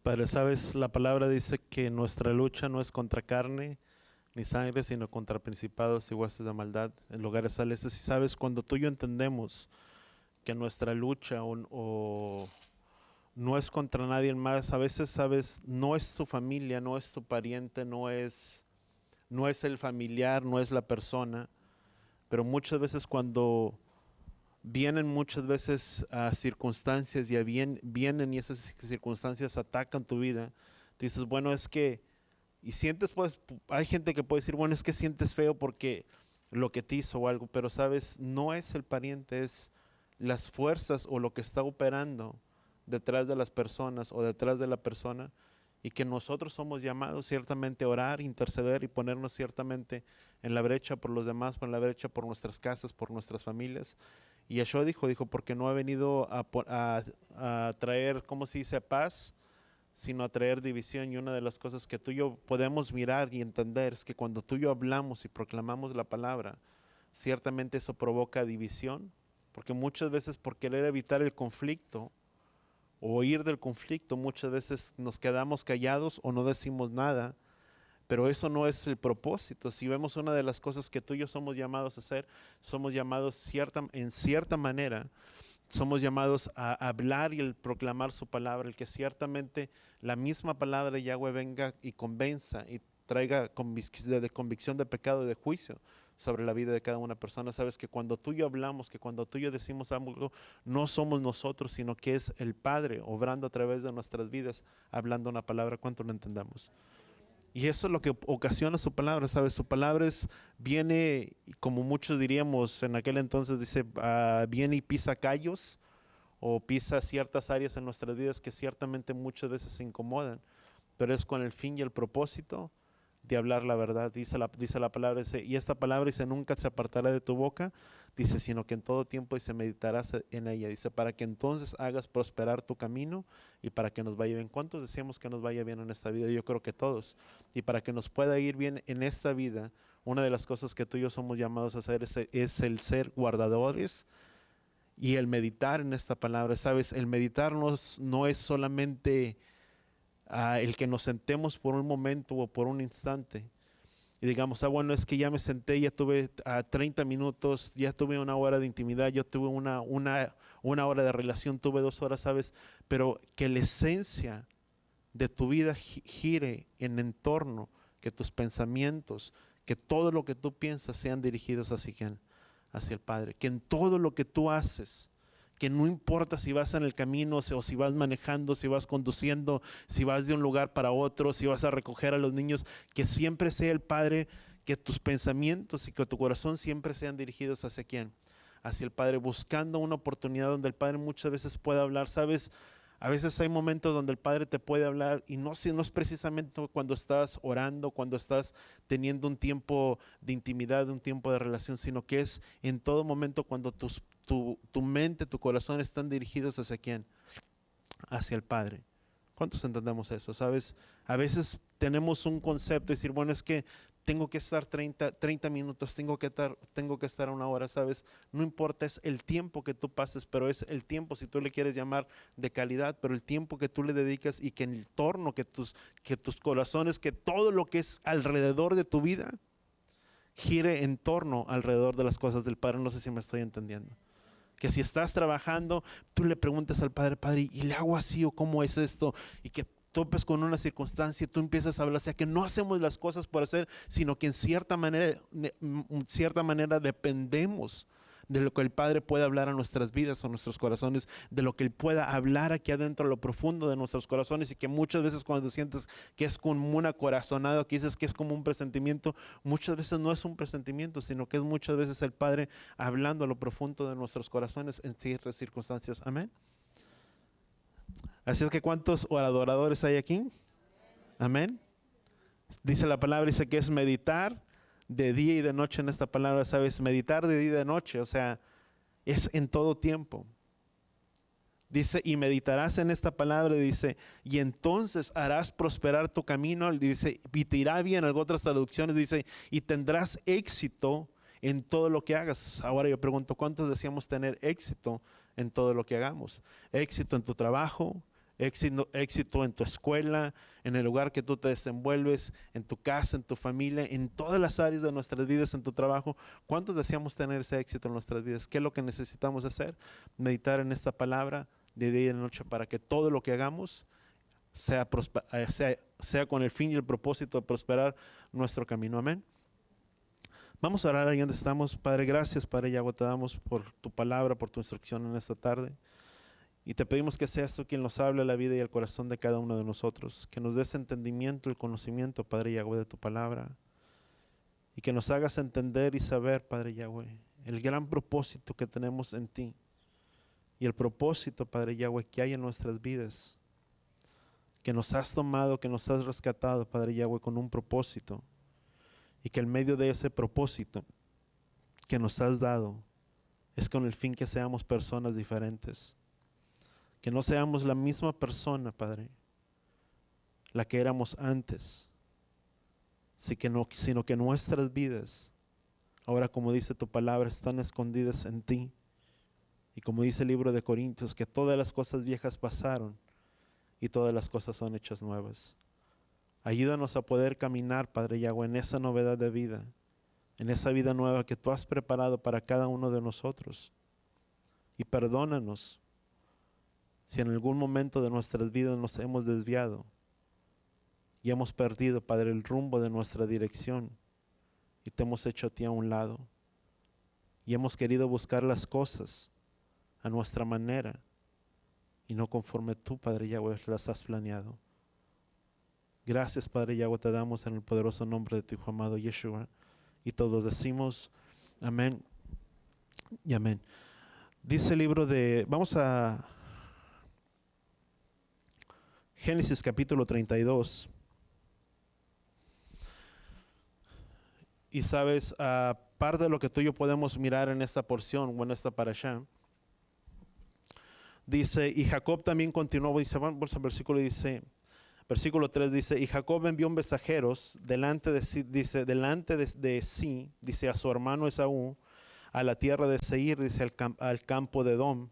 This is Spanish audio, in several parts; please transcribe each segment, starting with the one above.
Padre, sabes, la palabra dice que nuestra lucha no es contra carne ni sangre, sino contra principados y huestes de maldad en lugares celestes. Y sabes, cuando tú y yo entendemos que nuestra lucha o no es contra nadie más, a veces, sabes, no es tu familia, no es tu pariente, no es el familiar, no es la persona, pero muchas veces cuando vienen muchas veces a circunstancias y vienen y esas circunstancias atacan tu vida, tú dices, bueno, es que, y sientes, pues, hay gente que puede decir, bueno, es que sientes feo porque lo que te hizo o algo, pero sabes, no es el pariente, es las fuerzas o lo que está operando detrás de las personas o detrás de la persona, y que nosotros somos llamados ciertamente a orar, interceder y ponernos ciertamente en la brecha por los demás, en la brecha por nuestras casas, por nuestras familias. Y Yeshua dijo, porque no ha venido a traer, ¿cómo se dice?, paz, sino a traer división. Y una de las cosas que tú y yo podemos mirar y entender es que cuando tú y yo hablamos y proclamamos la palabra, ciertamente eso provoca división, porque muchas veces por querer evitar el conflicto o huir del conflicto, muchas veces nos quedamos callados o no decimos nada, pero eso no es el propósito. Si vemos una de las cosas que tú y yo somos llamados a hacer, somos llamados en cierta manera, somos llamados a hablar y el proclamar su palabra, el que ciertamente la misma palabra de Yahweh venga y convenza y traiga convicción de pecado y de juicio sobre la vida de cada una persona. Sabes que cuando tú y yo hablamos, que cuando tú y yo decimos algo, no somos nosotros, sino que es el Padre obrando a través de nuestras vidas, hablando una palabra. ¿Cuánto lo entendamos? Y eso es lo que ocasiona su palabra, ¿sabes? Su palabra viene, como muchos diríamos en aquel entonces, dice, viene y pisa callos o pisa ciertas áreas en nuestras vidas que ciertamente muchas veces se incomodan, pero es con el fin y el propósito de hablar la verdad. Dice la palabra, y esta palabra dice, nunca se apartará de tu boca, dice, sino que en todo tiempo dice, meditarás en ella, dice, para que entonces hagas prosperar tu camino y para que nos vaya bien. ¿Cuántos deseamos que nos vaya bien en esta vida? Yo creo que todos. Y para que nos pueda ir bien en esta vida, una de las cosas que tú y yo somos llamados a hacer es el ser guardadores y el meditar en esta palabra. ¿Sabes? El meditarnos no es solamente el que nos sentemos por un momento o por un instante y digamos, bueno, es que ya me senté, ya tuve 30 minutos, ya tuve una hora de intimidad, yo tuve una hora de relación, tuve 2 horas, ¿sabes? Pero que la esencia de tu vida gire en torno, que tus pensamientos, que todo lo que tú piensas sean dirigidos hacia quién, hacia el Padre, que en todo lo que tú haces, que no importa si vas en el camino o si vas manejando, si vas conduciendo, si vas de un lugar para otro, si vas a recoger a los niños, que siempre sea el Padre, que tus pensamientos y que tu corazón siempre sean dirigidos hacia quién, hacia el Padre, buscando una oportunidad donde el Padre muchas veces pueda hablar. ¿Sabes? A veces hay momentos donde el Padre te puede hablar y no es precisamente cuando estás orando, cuando estás teniendo un tiempo de intimidad, un tiempo de relación, sino que es en todo momento cuando tu mente, tu corazón están dirigidos hacia quién, hacia el Padre. ¿Cuántos entendemos eso? ¿Sabes? A veces tenemos un concepto de decir, bueno, es que tengo que estar 30 minutos, tengo que estar una hora, ¿sabes? No importa, es el tiempo que tú pases, pero es el tiempo, si tú le quieres llamar de calidad, pero el tiempo que tú le dedicas y que en el torno, que tus corazones, que todo lo que es alrededor de tu vida, gire en torno alrededor de las cosas del Padre. No sé si me estoy entendiendo. Que si estás trabajando, tú le preguntas al Padre, Padre, ¿y le hago así o cómo es esto? Y que topes con una circunstancia y tú empiezas a hablar, o sea, que no hacemos las cosas por hacer, sino que en cierta manera dependemos de lo que el Padre puede hablar a nuestras vidas o nuestros corazones, de lo que Él pueda hablar aquí adentro, a lo profundo de nuestros corazones, y que muchas veces cuando sientes que es como una corazonada, que dices que es como un presentimiento, muchas veces no es un presentimiento, sino que es muchas veces el Padre hablando a lo profundo de nuestros corazones en ciertas circunstancias. Amén. Así es que ¿cuántos adoradores hay aquí? Amén. Dice la palabra, dice que es meditar de día y de noche en esta palabra, ¿sabes? Meditar de día y de noche, o sea, es en todo tiempo. Dice, y meditarás en esta palabra, dice, y entonces harás prosperar tu camino, dice, y te irá bien. Algunas otras traducciones dice, y tendrás éxito en todo lo que hagas. Ahora yo pregunto, ¿cuántos deseamos tener éxito en todo lo que hagamos? Éxito en tu trabajo, éxito en tu escuela, en el lugar que tú te desenvuelves, en tu casa, en tu familia, en todas las áreas de nuestras vidas, en tu trabajo. ¿Cuántos deseamos tener ese éxito en nuestras vidas? ¿Qué es lo que necesitamos hacer? Meditar en esta palabra de día y de noche para que todo lo que hagamos sea con el fin y el propósito de prosperar nuestro camino. Amén. Vamos a orar ahí donde estamos. Padre, gracias, Padre Yahweh, te damos por tu palabra, por tu instrucción en esta tarde. Y te pedimos que seas tú quien nos hable a la vida y al corazón de cada uno de nosotros. Que nos des entendimiento, el conocimiento, Padre Yahweh, de tu palabra. Y que nos hagas entender y saber, Padre Yahweh, el gran propósito que tenemos en ti. Y el propósito, Padre Yahweh, que hay en nuestras vidas. Que nos has tomado, que nos has rescatado, Padre Yahweh, con un propósito. Y que en medio de ese propósito que nos has dado es con el fin que seamos personas diferentes. Que no seamos la misma persona, Padre, la que éramos antes, sino que nuestras vidas, ahora como dice tu palabra, están escondidas en ti. Y como dice el libro de Corintios, que todas las cosas viejas pasaron y todas las cosas son hechas nuevas. Ayúdanos a poder caminar, Padre Yahweh, en esa novedad de vida, en esa vida nueva que tú has preparado para cada uno de nosotros. Y perdónanos si en algún momento de nuestras vidas nos hemos desviado y hemos perdido, Padre, el rumbo de nuestra dirección y te hemos hecho a ti a un lado y hemos querido buscar las cosas a nuestra manera y no conforme tú, Padre Yahweh, las has planeado. Gracias, Padre Yahweh, te damos en el poderoso nombre de tu Hijo amado Yeshua. Y todos decimos amén y amén. Dice el libro de, vamos a Génesis capítulo 32. Y sabes, aparte de lo que tú y yo podemos mirar en esta porción o en esta parashá, dice, y Jacob también continuó, dice, vamos al versículo, dice, versículo 3 dice, y Jacob envió mensajeros delante de sí, dice, a su hermano Esaú, a la tierra de Seir, dice, al campo de Edom,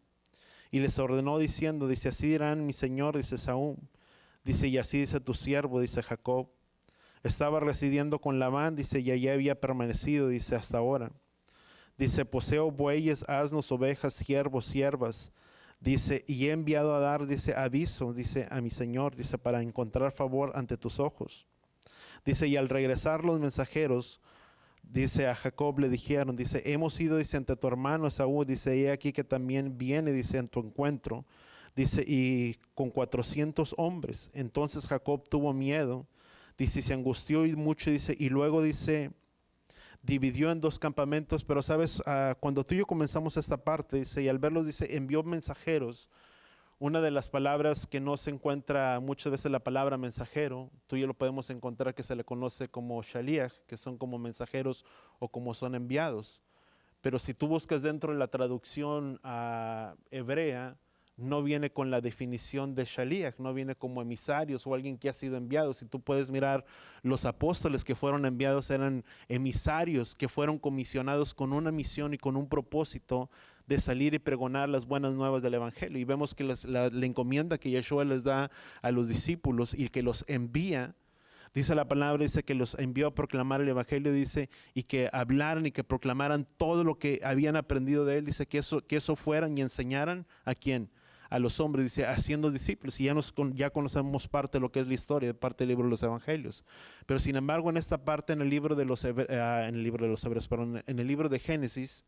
y les ordenó diciendo, dice, así dirán mi señor, dice Esaú, dice, y así dice tu siervo, dice Jacob, estaba residiendo con Labán, dice, y allí había permanecido, dice, hasta ahora. Dice, poseo bueyes, asnos, ovejas, siervos, siervas. Dice, y he enviado a dar, dice, aviso, dice, a mi señor, dice, para encontrar favor ante tus ojos. Dice, y al regresar los mensajeros, dice, a Jacob le dijeron, dice, hemos ido, dice, ante tu hermano Esaú, dice, he aquí que también viene, dice, en tu encuentro. Dice, y con 400 hombres. Entonces Jacob tuvo miedo. Dice, se angustió y mucho, dice, y luego dice, dividió en dos campamentos, pero sabes, cuando tú y yo comenzamos esta parte, dice, y al verlos, dice, envió mensajeros. Una de las palabras que no se encuentra muchas veces la palabra mensajero, tú y yo lo podemos encontrar que se le conoce como shaliach, que son como mensajeros o como son enviados. Pero si tú buscas dentro de la traducción hebrea, no viene con la definición de shaliach, no viene como emisarios o alguien que ha sido enviado. Si tú puedes mirar, los apóstoles que fueron enviados eran emisarios que fueron comisionados con una misión y con un propósito de salir y pregonar las buenas nuevas del evangelio. Y vemos que la encomienda que Yeshua les da a los discípulos y que los envía, dice la palabra, dice que los envió a proclamar el evangelio, dice, y que hablaran y que proclamaran todo lo que habían aprendido de él, dice que eso fueran y enseñaran a quién, a los hombres, dice, haciendo discípulos. Y ya conocemos parte de lo que es la historia, parte del libro de los evangelios. Pero sin embargo, en esta parte, en el libro de en el libro de Génesis,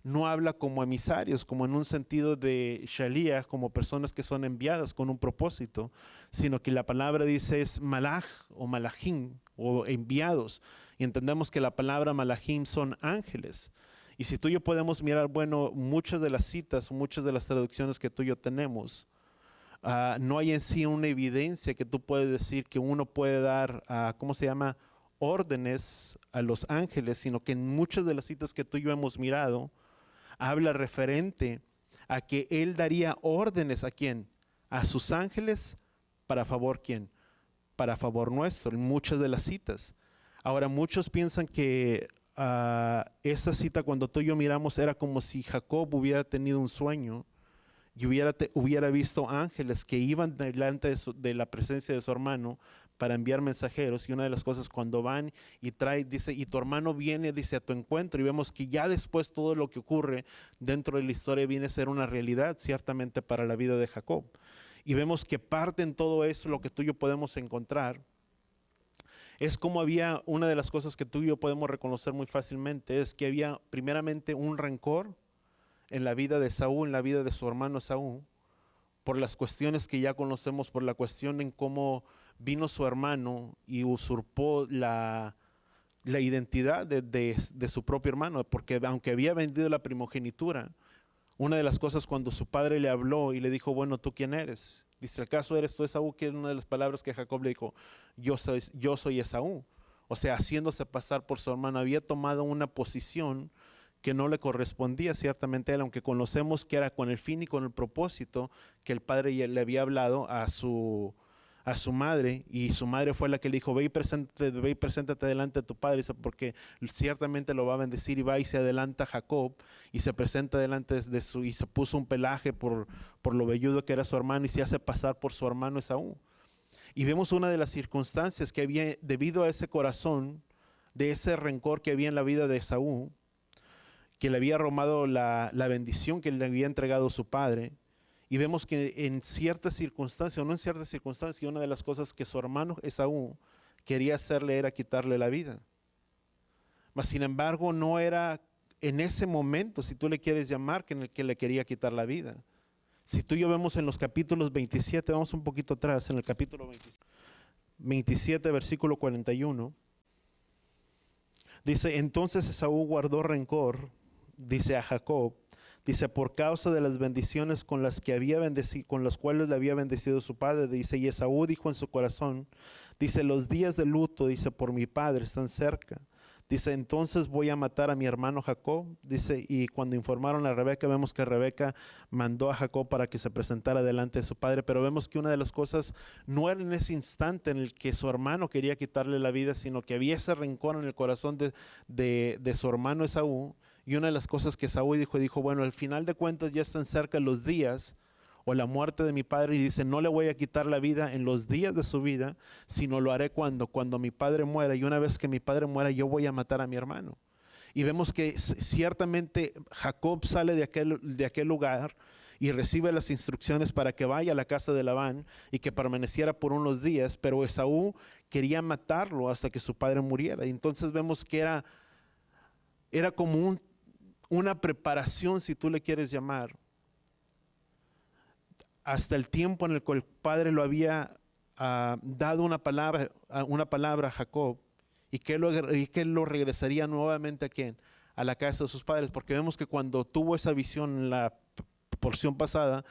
no habla como emisarios, como en un sentido de shaliach, como personas que son enviadas con un propósito, sino que la palabra dice es malach o malachim o enviados. Y entendemos que la palabra malachim son ángeles. Y si tú y yo podemos mirar, bueno, muchas de las citas, muchas de las traducciones que tú y yo tenemos, no hay en sí una evidencia que tú puedes decir que uno puede dar, ¿cómo se llama?, órdenes a los ángeles, sino que en muchas de las citas que tú y yo hemos mirado, habla referente a que él daría órdenes ¿a quién? A sus ángeles para favor ¿quién? Para favor nuestro, en muchas de las citas. Ahora, muchos piensan que esta cita cuando tú y yo miramos era como si Jacob hubiera tenido un sueño y hubiera visto ángeles que iban delante de la presencia de su hermano para enviar mensajeros. Y una de las cosas, cuando van y trae, dice, y tu hermano viene, dice, a tu encuentro, y vemos que ya después todo lo que ocurre dentro de la historia viene a ser una realidad ciertamente para la vida de Jacob. Y vemos que parte en todo eso, lo que tú y yo podemos encontrar, es como había, una de las cosas que tú y yo podemos reconocer muy fácilmente, es que había primeramente un rencor en la vida de Saúl, en la vida de su hermano Saúl, por las cuestiones que ya conocemos, por la cuestión en cómo vino su hermano y usurpó la identidad de su propio hermano, porque aunque había vendido la primogenitura, una de las cosas cuando su padre le habló y le dijo, bueno, ¿tú quién eres? Dice, ¿acaso eres tú Esaú? Que es una de las palabras que Jacob le dijo, yo soy Esaú. O sea, haciéndose pasar por su hermano, había tomado una posición que no le correspondía ciertamente a él, aunque conocemos que era con el fin y con el propósito que el padre le había hablado a su madre, y su madre fue la que le dijo, ve y preséntate delante de tu padre, porque ciertamente lo va a bendecir. Y va y se adelanta Jacob y se presenta delante y se puso un pelaje por lo velludo que era su hermano, y se hace pasar por su hermano Esaú. Y vemos una de las circunstancias que había debido a ese corazón, de ese rencor que había en la vida de Esaú, que le había robado la bendición que le había entregado su padre. Y vemos que en ciertas circunstancias, o no en ciertas circunstancias, una de las cosas que su hermano Esaú quería hacerle era quitarle la vida. Mas sin embargo no era en ese momento, si tú le quieres llamar, que en el que le quería quitar la vida. Si tú y yo vemos en los capítulos 27, vamos un poquito atrás, en el capítulo 27, versículo 41, dice, entonces Esaú guardó rencor, dice, a Jacob, dice, por causa de las bendiciones con las cuales le había bendecido su padre. Dice, y Esaú dijo en su corazón, dice, los días de luto, dice, por mi padre están cerca. Dice, entonces voy a matar a mi hermano Jacob. Dice, y cuando informaron a Rebeca, vemos que Rebeca mandó a Jacob para que se presentara delante de su padre. Pero vemos que una de las cosas no era en ese instante en el que su hermano quería quitarle la vida, sino que había ese rencor en el corazón de su hermano Esaú. Y una de las cosas que Esaú dijo, bueno, al final de cuentas ya están cerca los días o la muerte de mi padre, y dice, no le voy a quitar la vida en los días de su vida, sino lo haré cuando mi padre muera, y una vez que mi padre muera yo voy a matar a mi hermano. Y vemos que ciertamente Jacob sale de aquel lugar y recibe las instrucciones para que vaya a la casa de Labán y que permaneciera por unos días, pero Esaú quería matarlo hasta que su padre muriera. Y entonces vemos que era como una preparación, si tú le quieres llamar, hasta el tiempo en el que el padre lo había dado una palabra a Jacob, y que él lo regresaría nuevamente ¿a quién? A la casa de sus padres, porque vemos que cuando tuvo esa visión en la porción pasada,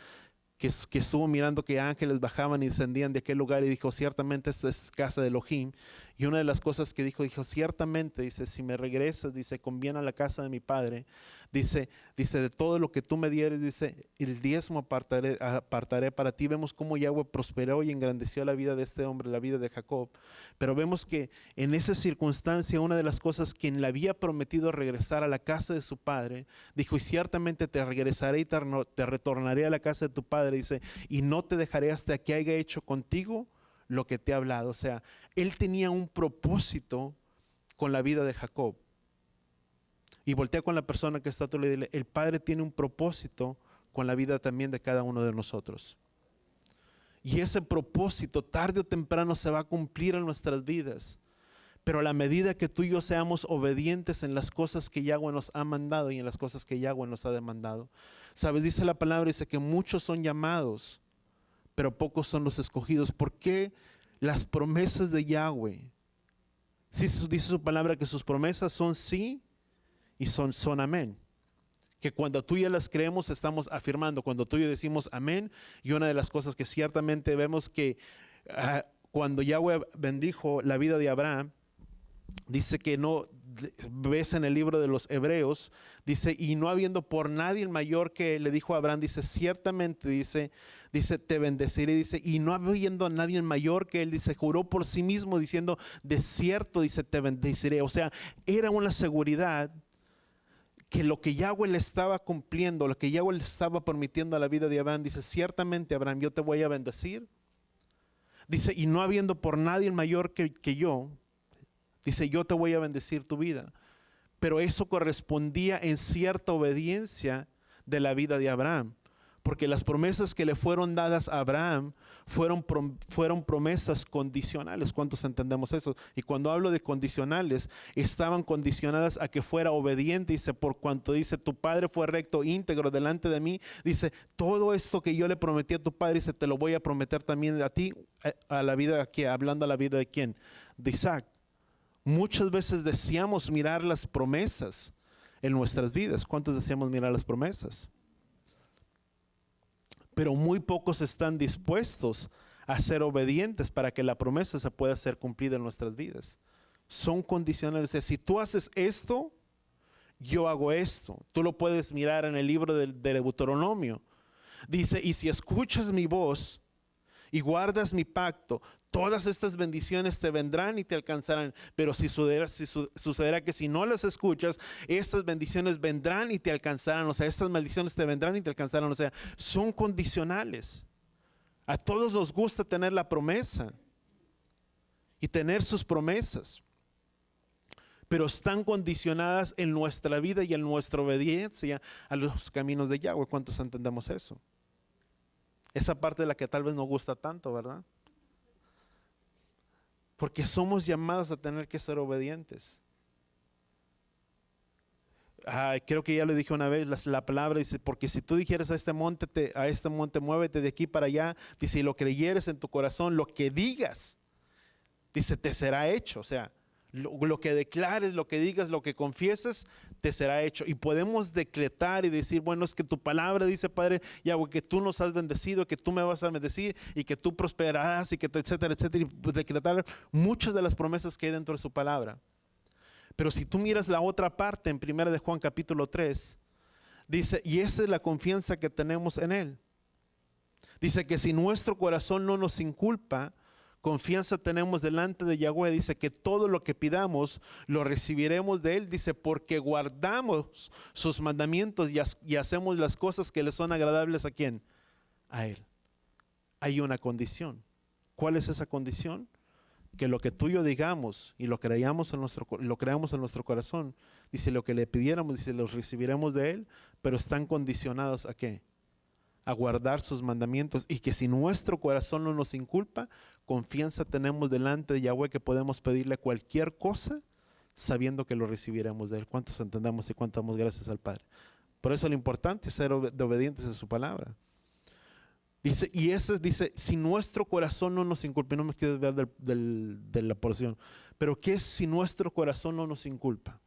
que estuvo mirando que ángeles bajaban y descendían de aquel lugar, y dijo, ciertamente esta es casa de Elohim. Y una de las cosas que dijo, ciertamente, dice, si me regresas, dice, conviene a la casa de mi padre, dice, de todo lo que tú me dieres, dice, el diezmo apartaré para ti. Vemos cómo Yahweh prosperó y engrandeció la vida de este hombre, la vida de Jacob. Pero vemos que en esa circunstancia, una de las cosas, quien le había prometido regresar a la casa de su padre, dijo, y ciertamente te regresaré y te retornaré a la casa de tu padre, dice, y no te dejaré hasta que haya hecho contigo lo que te he hablado. O sea, él tenía un propósito con la vida de Jacob. Y voltea con la persona que está a tu lado y dile, el Padre tiene un propósito con la vida también de cada uno de nosotros. Y ese propósito tarde o temprano se va a cumplir en nuestras vidas. Pero a la medida que tú y yo seamos obedientes en las cosas que Yahweh nos ha mandado y en las cosas que Yahweh nos ha demandado. Sabes, dice la palabra, dice que muchos son llamados, pero pocos son los escogidos. ¿Por qué las promesas de Yahweh? Sí, dice su palabra que sus promesas son sí y son amén. Que cuando tú y yo las creemos estamos afirmando, cuando tú y yo decimos amén. Y una de las cosas que ciertamente vemos que cuando Yahweh bendijo la vida de Abraham, dice que no, ves en el libro de los Hebreos, dice, y no habiendo por nadie mayor que le dijo a Abraham, dice, ciertamente, dice, te bendeciré, dice, y no habiendo a nadie mayor que él, dice, juró por sí mismo diciendo, de cierto, dice, te bendeciré. O sea, era una seguridad que lo que Yahweh le estaba cumpliendo, lo que Yahweh le estaba permitiendo a la vida de Abraham, dice, ciertamente Abraham, yo te voy a bendecir. Dice, y no habiendo por nadie mayor que yo, dice, yo te voy a bendecir tu vida. Pero eso correspondía en cierta obediencia de la vida de Abraham. Porque las promesas que le fueron dadas a Abraham fueron promesas condicionales. ¿Cuántos entendemos eso? Y cuando hablo de condicionales, estaban condicionadas a que fuera obediente. Dice, por cuanto dice, tu padre fue recto, íntegro delante de mí. Dice, todo esto que yo le prometí a tu padre, dice, te lo voy a prometer también a ti, a la vida aquí, hablando a la vida de quién, de Isaac. Muchas veces deseamos mirar las promesas en nuestras vidas. ¿Cuántos deseamos mirar las promesas? Pero muy pocos están dispuestos a ser obedientes para que la promesa se pueda ser cumplida en nuestras vidas. Son condicionales. Si tú haces esto, yo hago esto. Tú lo puedes mirar en el libro de Deuteronomio. Dice, y si escuchas mi voz y guardas mi pacto, todas estas bendiciones te vendrán y te alcanzarán. Pero sucederá que si no las escuchas, estas bendiciones vendrán y te alcanzarán. O sea, estas maldiciones te vendrán y te alcanzarán. O sea, son condicionales. A todos nos gusta tener la promesa y tener sus promesas, pero están condicionadas en nuestra vida y en nuestra obediencia a los caminos de Yahweh. ¿Cuántos entendemos eso? Esa parte de la que tal vez no gusta tanto, ¿verdad? Porque somos llamados a tener que ser obedientes. Creo que ya lo dije una vez, la palabra dice, porque si tú dijeres a este monte muévete de aquí para allá, dice, y lo creyeres en tu corazón, lo que digas, dice, te será hecho. O sea, lo que declares, lo que digas, lo que confieses, te será hecho. Y podemos decretar y decir, bueno, es que tu palabra dice, Padre Yahweh, que tú nos has bendecido, que tú me vas a bendecir y que tú prosperarás y que etcétera, etcétera. Y decretar muchas de las promesas que hay dentro de su palabra. Pero si tú miras la otra parte en 1 de Juan capítulo 3, dice, y esa es la confianza que tenemos en Él. Dice que si nuestro corazón no nos inculpa, confianza tenemos delante de Yahweh. Dice que todo lo que pidamos lo recibiremos de Él. Dice, porque guardamos sus mandamientos y hacemos las cosas que le son agradables ¿a quién? A Él. Hay una condición. ¿Cuál es esa condición? Que lo que tú y yo digamos y lo creamos en nuestro corazón, dice, lo que le pidiéramos, dice, los recibiremos de Él, pero están condicionados ¿a qué? A guardar sus mandamientos. Y que si nuestro corazón no nos inculpa, confianza tenemos delante de Yahweh que podemos pedirle cualquier cosa sabiendo que lo recibiremos de Él. ¿Cuántos entendamos y cuánto damos gracias al Padre? Por eso lo importante es ser obedientes a su palabra. Dice, y ese dice, si nuestro corazón no nos inculpa, no me quiero ver de la porción, pero ¿qué es si nuestro corazón no nos inculpa?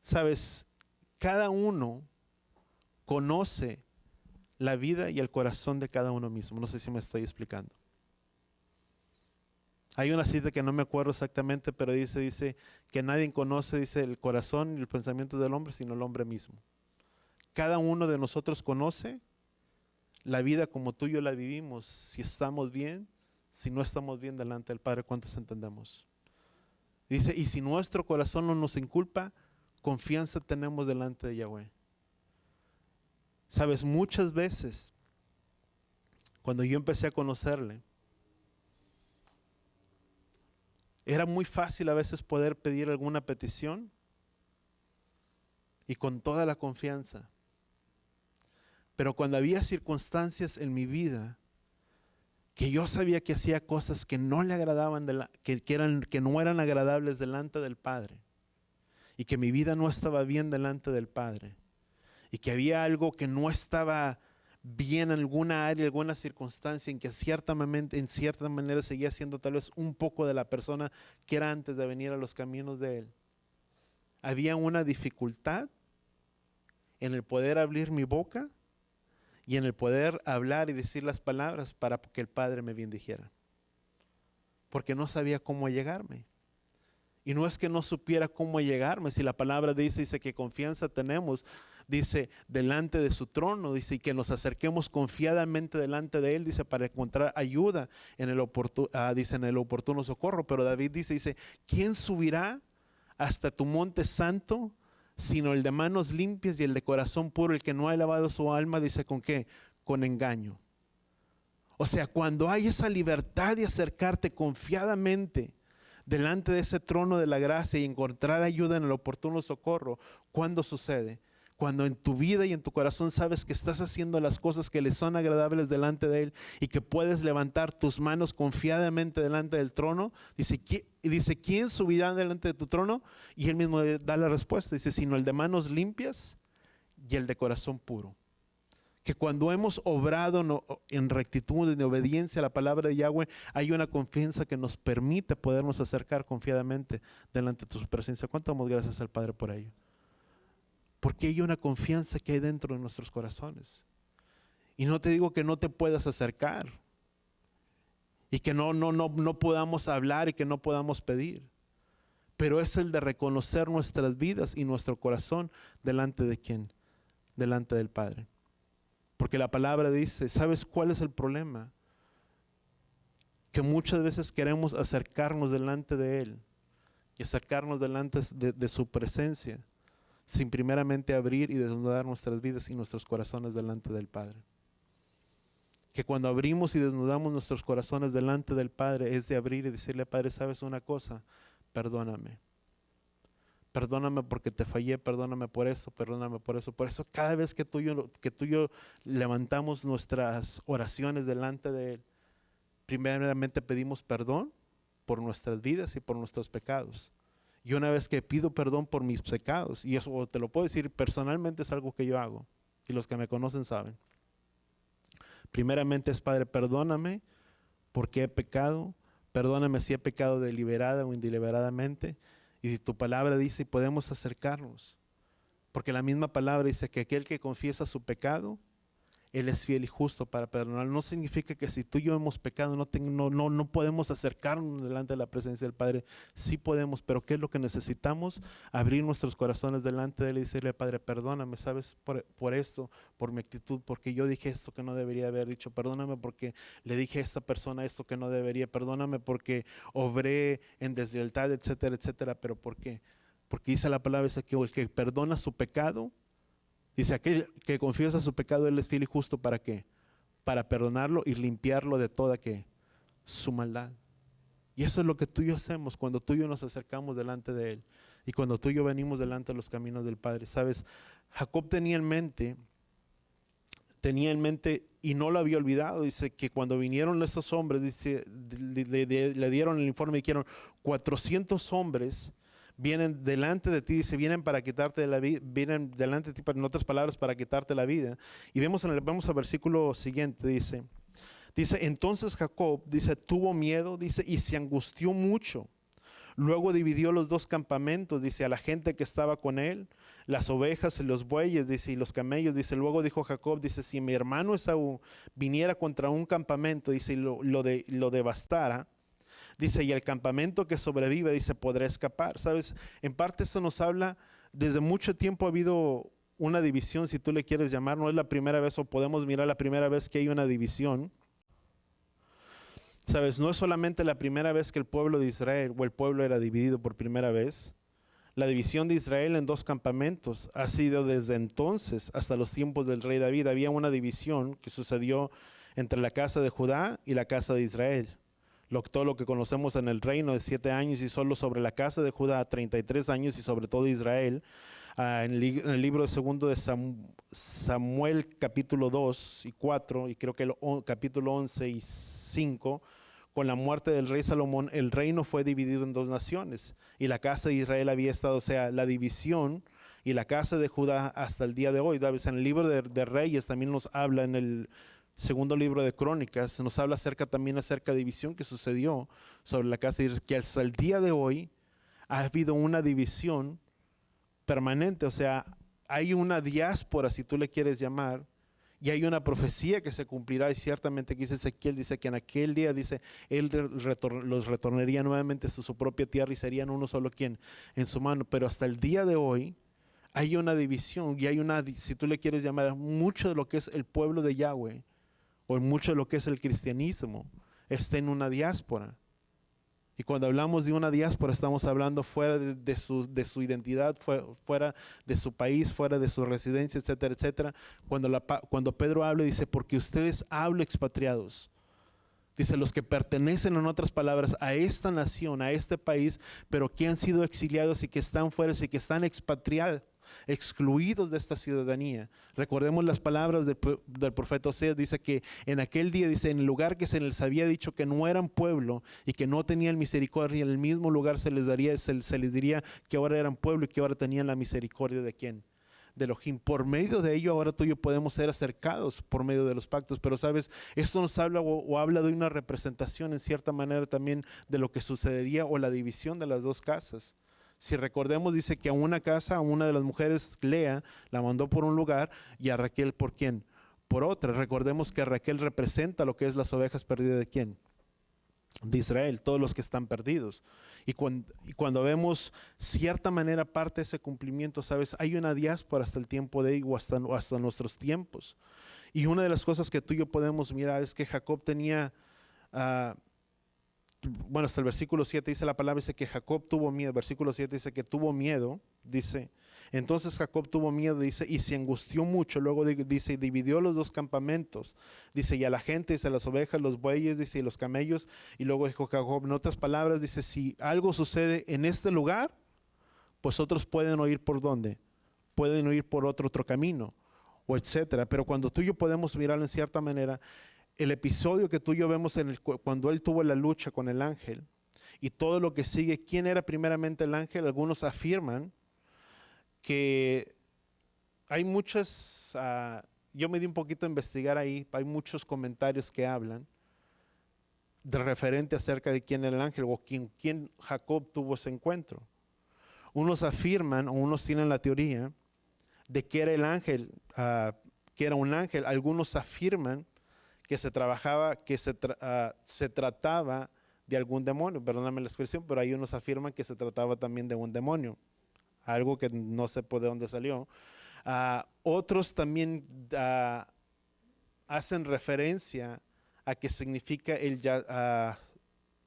Sabes, cada uno conoce la vida y el corazón de cada uno mismo. No sé si me estoy explicando. Hay una cita que no me acuerdo exactamente, pero dice que nadie conoce, dice, el corazón y el pensamiento del hombre, sino el hombre mismo. Cada uno de nosotros conoce la vida como tú y yo la vivimos, si estamos bien, si no estamos bien delante del Padre. ¿Cuántos entendemos? Dice, y si nuestro corazón no nos inculpa, confianza tenemos delante de Yahweh. Sabes, muchas veces, cuando yo empecé a conocerle, era muy fácil a veces poder pedir alguna petición y con toda la confianza. Pero cuando había circunstancias en mi vida que yo sabía que hacía cosas que no le agradaban, que no eran agradables delante del Padre, y que mi vida no estaba bien delante del Padre, y que había algo que no estaba bien en alguna área, alguna circunstancia en que en cierta manera seguía siendo tal vez un poco de la persona que era antes de venir a los caminos de Él, había una dificultad en el poder abrir mi boca y en el poder hablar y decir las palabras para que el Padre me bendijera. Porque no sabía cómo llegarme. Y no es que no supiera cómo llegarme. Si la palabra dice que confianza tenemos, dice, delante de su trono, dice, y que nos acerquemos confiadamente delante de Él, dice, para encontrar ayuda en el oportuno socorro. Pero David dice, ¿quién subirá hasta tu monte santo, sino el de manos limpias y el de corazón puro, el que no ha lavado su alma, dice, ¿con qué? Con engaño. O sea, cuando hay esa libertad de acercarte confiadamente delante de ese trono de la gracia y encontrar ayuda en el oportuno socorro, ¿cuándo sucede? Cuando en tu vida y en tu corazón sabes que estás haciendo las cosas que le son agradables delante de Él y que puedes levantar tus manos confiadamente delante del trono. Dice, ¿quién subirá delante de tu trono? Y Él mismo da la respuesta. Dice, sino el de manos limpias y el de corazón puro. Que cuando hemos obrado en rectitud, en obediencia a la palabra de Yahweh, hay una confianza que nos permite podernos acercar confiadamente delante de tu presencia. ¿Cuánto damos gracias al Padre por ello? Porque hay una confianza que hay dentro de nuestros corazones. Y no te digo que no te puedas acercar y que no podamos hablar y que no podamos pedir, pero es el de reconocer nuestras vidas y nuestro corazón delante de ¿quién? Delante del Padre. Porque la palabra dice, ¿sabes cuál es el problema? Que muchas veces queremos acercarnos delante de Él y acercarnos delante de su presencia, sin primeramente abrir y desnudar nuestras vidas y nuestros corazones delante del Padre. Que cuando abrimos y desnudamos nuestros corazones delante del Padre es de abrir y decirle, Padre, ¿sabes una cosa? Perdóname. Perdóname porque te fallé, perdóname por eso, perdóname por eso. Por eso cada vez que tú y yo levantamos nuestras oraciones delante de Él, primeramente pedimos perdón por nuestras vidas y por nuestros pecados. Y una vez que pido perdón por mis pecados, y eso te lo puedo decir personalmente, es algo que yo hago, y los que me conocen saben. Primeramente es, Padre, perdóname porque he pecado, perdóname si he pecado deliberada o indeliberadamente, y tu palabra dice, y podemos acercarnos, porque la misma palabra dice que aquel que confiesa su pecado, Él es fiel y justo para perdonar. No significa que si tú y yo hemos pecado no podemos acercarnos delante de la presencia del Padre. Sí podemos, pero ¿qué es lo que necesitamos? Abrir nuestros corazones delante de Él y decirle, Padre, perdóname, ¿sabes? Por esto, por mi actitud, porque yo dije esto que no debería haber dicho. Perdóname porque le dije a esta persona esto que no debería. Perdóname porque obré en deslealtad, etcétera, etcétera. ¿Pero por qué? Porque dice la palabra que el que perdona su pecado, dice, aquel que confiesa su pecado, Él es fiel y justo ¿para qué? Para perdonarlo y limpiarlo de toda ¿qué? Su maldad. Y eso es lo que tú y yo hacemos cuando tú y yo nos acercamos delante de Él y cuando tú y yo venimos delante de los caminos del Padre. Sabes, Jacob tenía en mente y no lo había olvidado. Dice que cuando vinieron estos hombres, dice, le dieron el informe y dijeron 400 hombres vienen delante de ti, dice, vienen para quitarte la vida, vienen delante de ti, en otras palabras, para quitarte la vida. Y vamos al versículo siguiente, dice, entonces Jacob, dice, tuvo miedo, dice, y se angustió mucho. Luego dividió los dos campamentos, dice, a la gente que estaba con él, las ovejas y los bueyes, dice, y los camellos, dice. Luego dijo Jacob, dice, si mi hermano Esaú viniera contra un campamento, dice, y lo devastara, dice, y el campamento que sobrevive, dice, podrá escapar. ¿Sabes? En parte esto nos habla, desde mucho tiempo ha habido una división, si tú le quieres llamar. No es la primera vez, o podemos mirar la primera vez que hay una división. ¿Sabes? No es solamente la primera vez que el pueblo de Israel o el pueblo era dividido por primera vez. La división de Israel en dos campamentos ha sido desde entonces hasta los tiempos del rey David. Había una división que sucedió entre la casa de Judá y la casa de Israel. Todo lo que conocemos en el reino de 7 años y solo sobre la casa de Judá 33 años y sobre todo Israel. En el libro de segundo de Samuel capítulo 2 y 4 y creo que el capítulo 11 y 5, con la muerte del rey Salomón, el reino fue dividido en dos naciones y la casa de Israel había estado, o sea, la división y la casa de Judá hasta el día de hoy. En el libro de Reyes también nos habla, en el segundo libro de Crónicas, nos habla también acerca de división que sucedió sobre la casa de Israel, que hasta el día de hoy ha habido una división permanente. O sea, hay una diáspora, si tú le quieres llamar, y hay una profecía que se cumplirá, y ciertamente aquí Ezequiel dice que en aquel día, dice, Él los retornaría nuevamente a su propia tierra y serían uno solo quien en su mano. Pero hasta el día de hoy hay una división y hay una, si tú le quieres llamar, mucho de lo que es el pueblo de Yahweh o mucho de lo que es el cristianismo está en una diáspora. Y cuando hablamos de una diáspora, estamos hablando fuera de su identidad, fuera de su país, fuera de su residencia, etcétera, etcétera. Cuando Pedro habla, dice, porque ustedes hablo expatriados. Dice, los que pertenecen, en otras palabras, a esta nación, a este país, pero que han sido exiliados y que están fuera y que están expatriados, excluidos de esta ciudadanía. Recordemos las palabras del profeta Oseas. Dice que en aquel día, dice, en el lugar que se les había dicho que no eran pueblo y que no tenían misericordia, en el mismo lugar se les diría que ahora eran pueblo y que ahora tenían la misericordia de ¿quién? De Elohim. Por medio de ello ahora tú y yo podemos ser acercados por medio de los pactos, pero sabes, esto nos habla o habla de una representación en cierta manera también de lo que sucedería o la división de las dos casas. Si recordemos, dice que a una casa, a una de las mujeres, Lea, la mandó por un lugar y a Raquel por quién, por otra. Recordemos que Raquel representa lo que es las ovejas perdidas de quién, de Israel, todos los que están perdidos. Y cuando vemos cierta manera parte de ese cumplimiento, sabes, hay una diáspora hasta el tiempo de Igo, hasta nuestros tiempos. Y una de las cosas que tú y yo podemos mirar es que Jacob tenía, bueno, hasta el versículo 7 dice la palabra, dice que Jacob tuvo miedo. Versículo 7 dice que tuvo miedo, dice. Entonces Jacob tuvo miedo, dice, y se angustió mucho. Luego dice, dividió los dos campamentos. Dice, y a la gente, dice, las ovejas, los bueyes, dice, y los camellos. Y luego dijo Jacob, en otras palabras, dice, si algo sucede en este lugar, pues otros pueden oír por dónde. Pueden oír por otro camino, o etcétera. Pero cuando tú y yo podemos mirarlo en cierta manera, el episodio que tú y yo vemos cuando él tuvo la lucha con el ángel y todo lo que sigue, ¿quién era primeramente el ángel? Algunos afirman que hay muchas, yo me di un poquito a investigar ahí, hay muchos comentarios que hablan de referente acerca de quién era el ángel o quién Jacob tuvo ese encuentro. Unos afirman o unos tienen la teoría de que era el ángel, que era un ángel. Algunos afirman que se trataba de algún demonio, perdóname la expresión, pero hay unos afirman que se trataba también de un demonio, algo que no sé por de dónde salió. Otros también hacen referencia a que significa el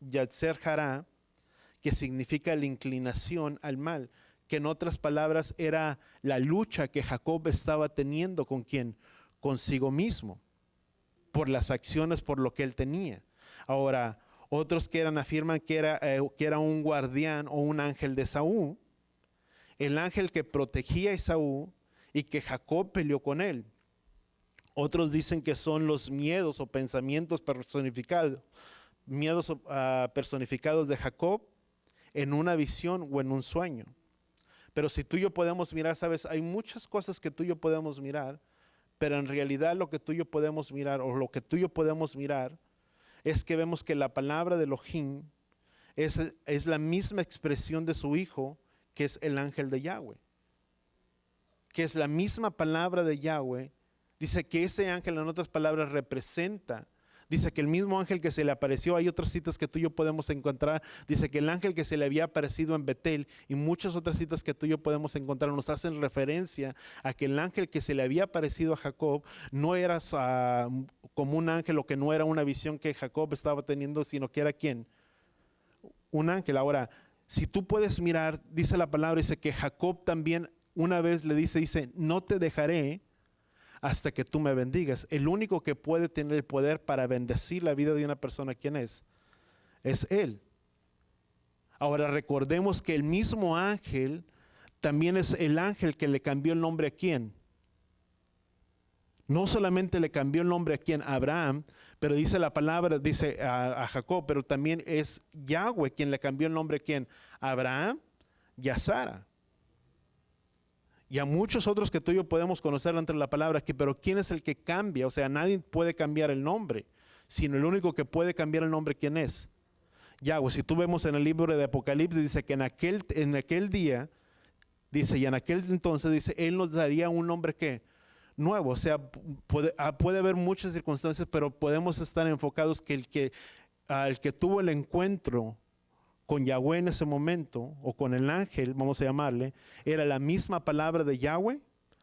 Yatzer Hará, que significa la inclinación al mal, que en otras palabras era la lucha que Jacob estaba teniendo ¿con quién? Consigo mismo, por las acciones, por lo que él tenía. Ahora, otros afirman que era un guardián o un ángel de Esaú, el ángel que protegía a Esaú y que Jacob peleó con él. Otros dicen que son los miedos o pensamientos personificados, personificados de Jacob en una visión o en un sueño. Pero si tú y yo podemos mirar, sabes, hay muchas cosas que tú y yo podemos mirar, pero en realidad lo que tú y yo podemos mirar, o lo que tú y yo podemos mirar, es que vemos que la palabra de Elohim es la misma expresión de su hijo, que es el ángel de Yahweh. Que es la misma palabra de Yahweh. Dice que ese ángel, en otras palabras, representa. Dice que el mismo ángel que se le apareció, hay otras citas que tú y yo podemos encontrar. Dice que el ángel que se le había aparecido en Betel y muchas otras citas que tú y yo podemos encontrar nos hacen referencia a que el ángel que se le había aparecido a Jacob no era como un ángel o que no era una visión que Jacob estaba teniendo, sino que era ¿quién? Un ángel. Ahora, si tú puedes mirar, dice la palabra, dice que Jacob también una vez le dice, no te dejaré hasta que tú me bendigas. El único que puede tener el poder para bendecir la vida de una persona, ¿quién es? Es él. Ahora recordemos que el mismo ángel también es el ángel que le cambió el nombre a quién. No solamente le cambió el nombre a quién, a Abraham, pero dice la palabra, dice a Jacob, pero también es Yahweh quien le cambió el nombre a quién, a Abraham y a Sara. Y a muchos otros que tú y yo podemos conocer entre la palabra, pero ¿quién es el que cambia? O sea, nadie puede cambiar el nombre, sino el único que puede cambiar el nombre, ¿quién es? Yahweh. Si tú vemos en el libro de Apocalipsis, dice que en aquel día, dice, y en aquel entonces, dice, Él nos daría un nombre que nuevo. O sea, puede haber muchas circunstancias, pero podemos estar enfocados que el que tuvo el encuentro con Yahweh en ese momento, o con el ángel, vamos a llamarle, era la misma palabra de Yahweh,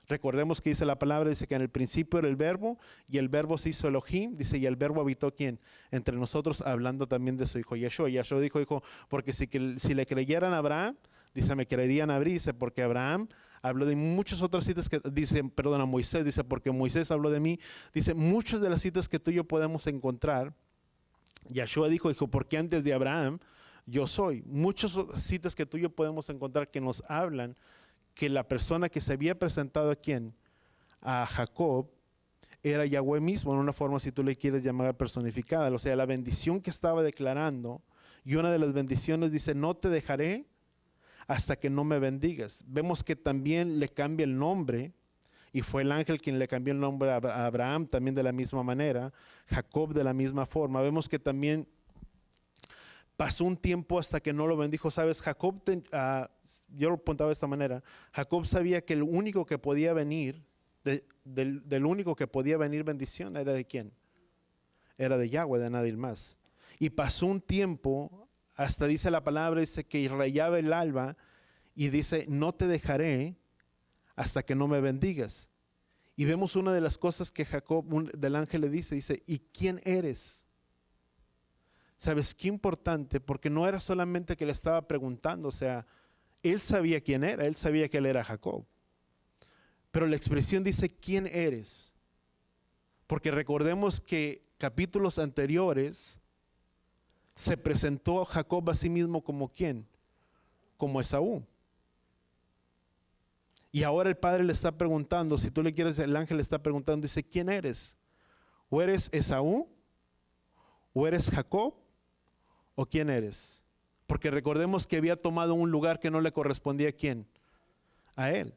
Recordemos que dice la palabra, dice que en el principio era el verbo y el verbo se hizo Elohim, dice, y el verbo habitó ¿quién? Entre nosotros, hablando también de su hijo Yeshua. Yeshua dijo, porque si le creyeran a Abraham, dice, me creerían a mí, dice, porque Abraham habló de muchas otras citas que dice, perdón, a Moisés, dice, porque Moisés habló de mí, dice, muchas de las citas que tú y yo podemos encontrar, Yeshua dijo, porque antes de Abraham yo soy. Muchas citas que tú y yo podemos encontrar que nos hablan que la persona que se había presentado a Jacob era Yahweh mismo, en una forma, si tú le quieres llamar, personificada. O sea, la bendición que estaba declarando, y una de las bendiciones dice, no te dejaré hasta que no me bendigas. Vemos que también le cambia el nombre, y fue el ángel quien le cambió el nombre a Abraham también de la misma manera, Jacob de la misma forma. Vemos que también pasó un tiempo hasta que no lo bendijo. Sabes, Jacob, yo lo apuntaba de esta manera, Jacob sabía que el único que podía venir, del único que podía venir bendición, era de quién? Era de Yahweh, de nadie más. Y pasó un tiempo, hasta dice la palabra, dice que rayaba el alba, y dice, no te dejaré hasta que no me bendigas. Y vemos una de las cosas que Jacob, del ángel le dice, ¿y quién eres? ¿Sabes qué importante? Porque no era solamente que le estaba preguntando, o sea, él sabía quién era, él sabía que él era Jacob. Pero la expresión dice, ¿quién eres? Porque recordemos que capítulos anteriores se presentó a Jacob a sí mismo como ¿quién? Como Esaú. Y ahora el padre le está preguntando, si tú le quieres, el ángel le está preguntando, dice, ¿quién eres? ¿O eres Esaú? ¿O eres Jacob? ¿O quién eres? Porque recordemos que había tomado un lugar que no le correspondía a quién, a él.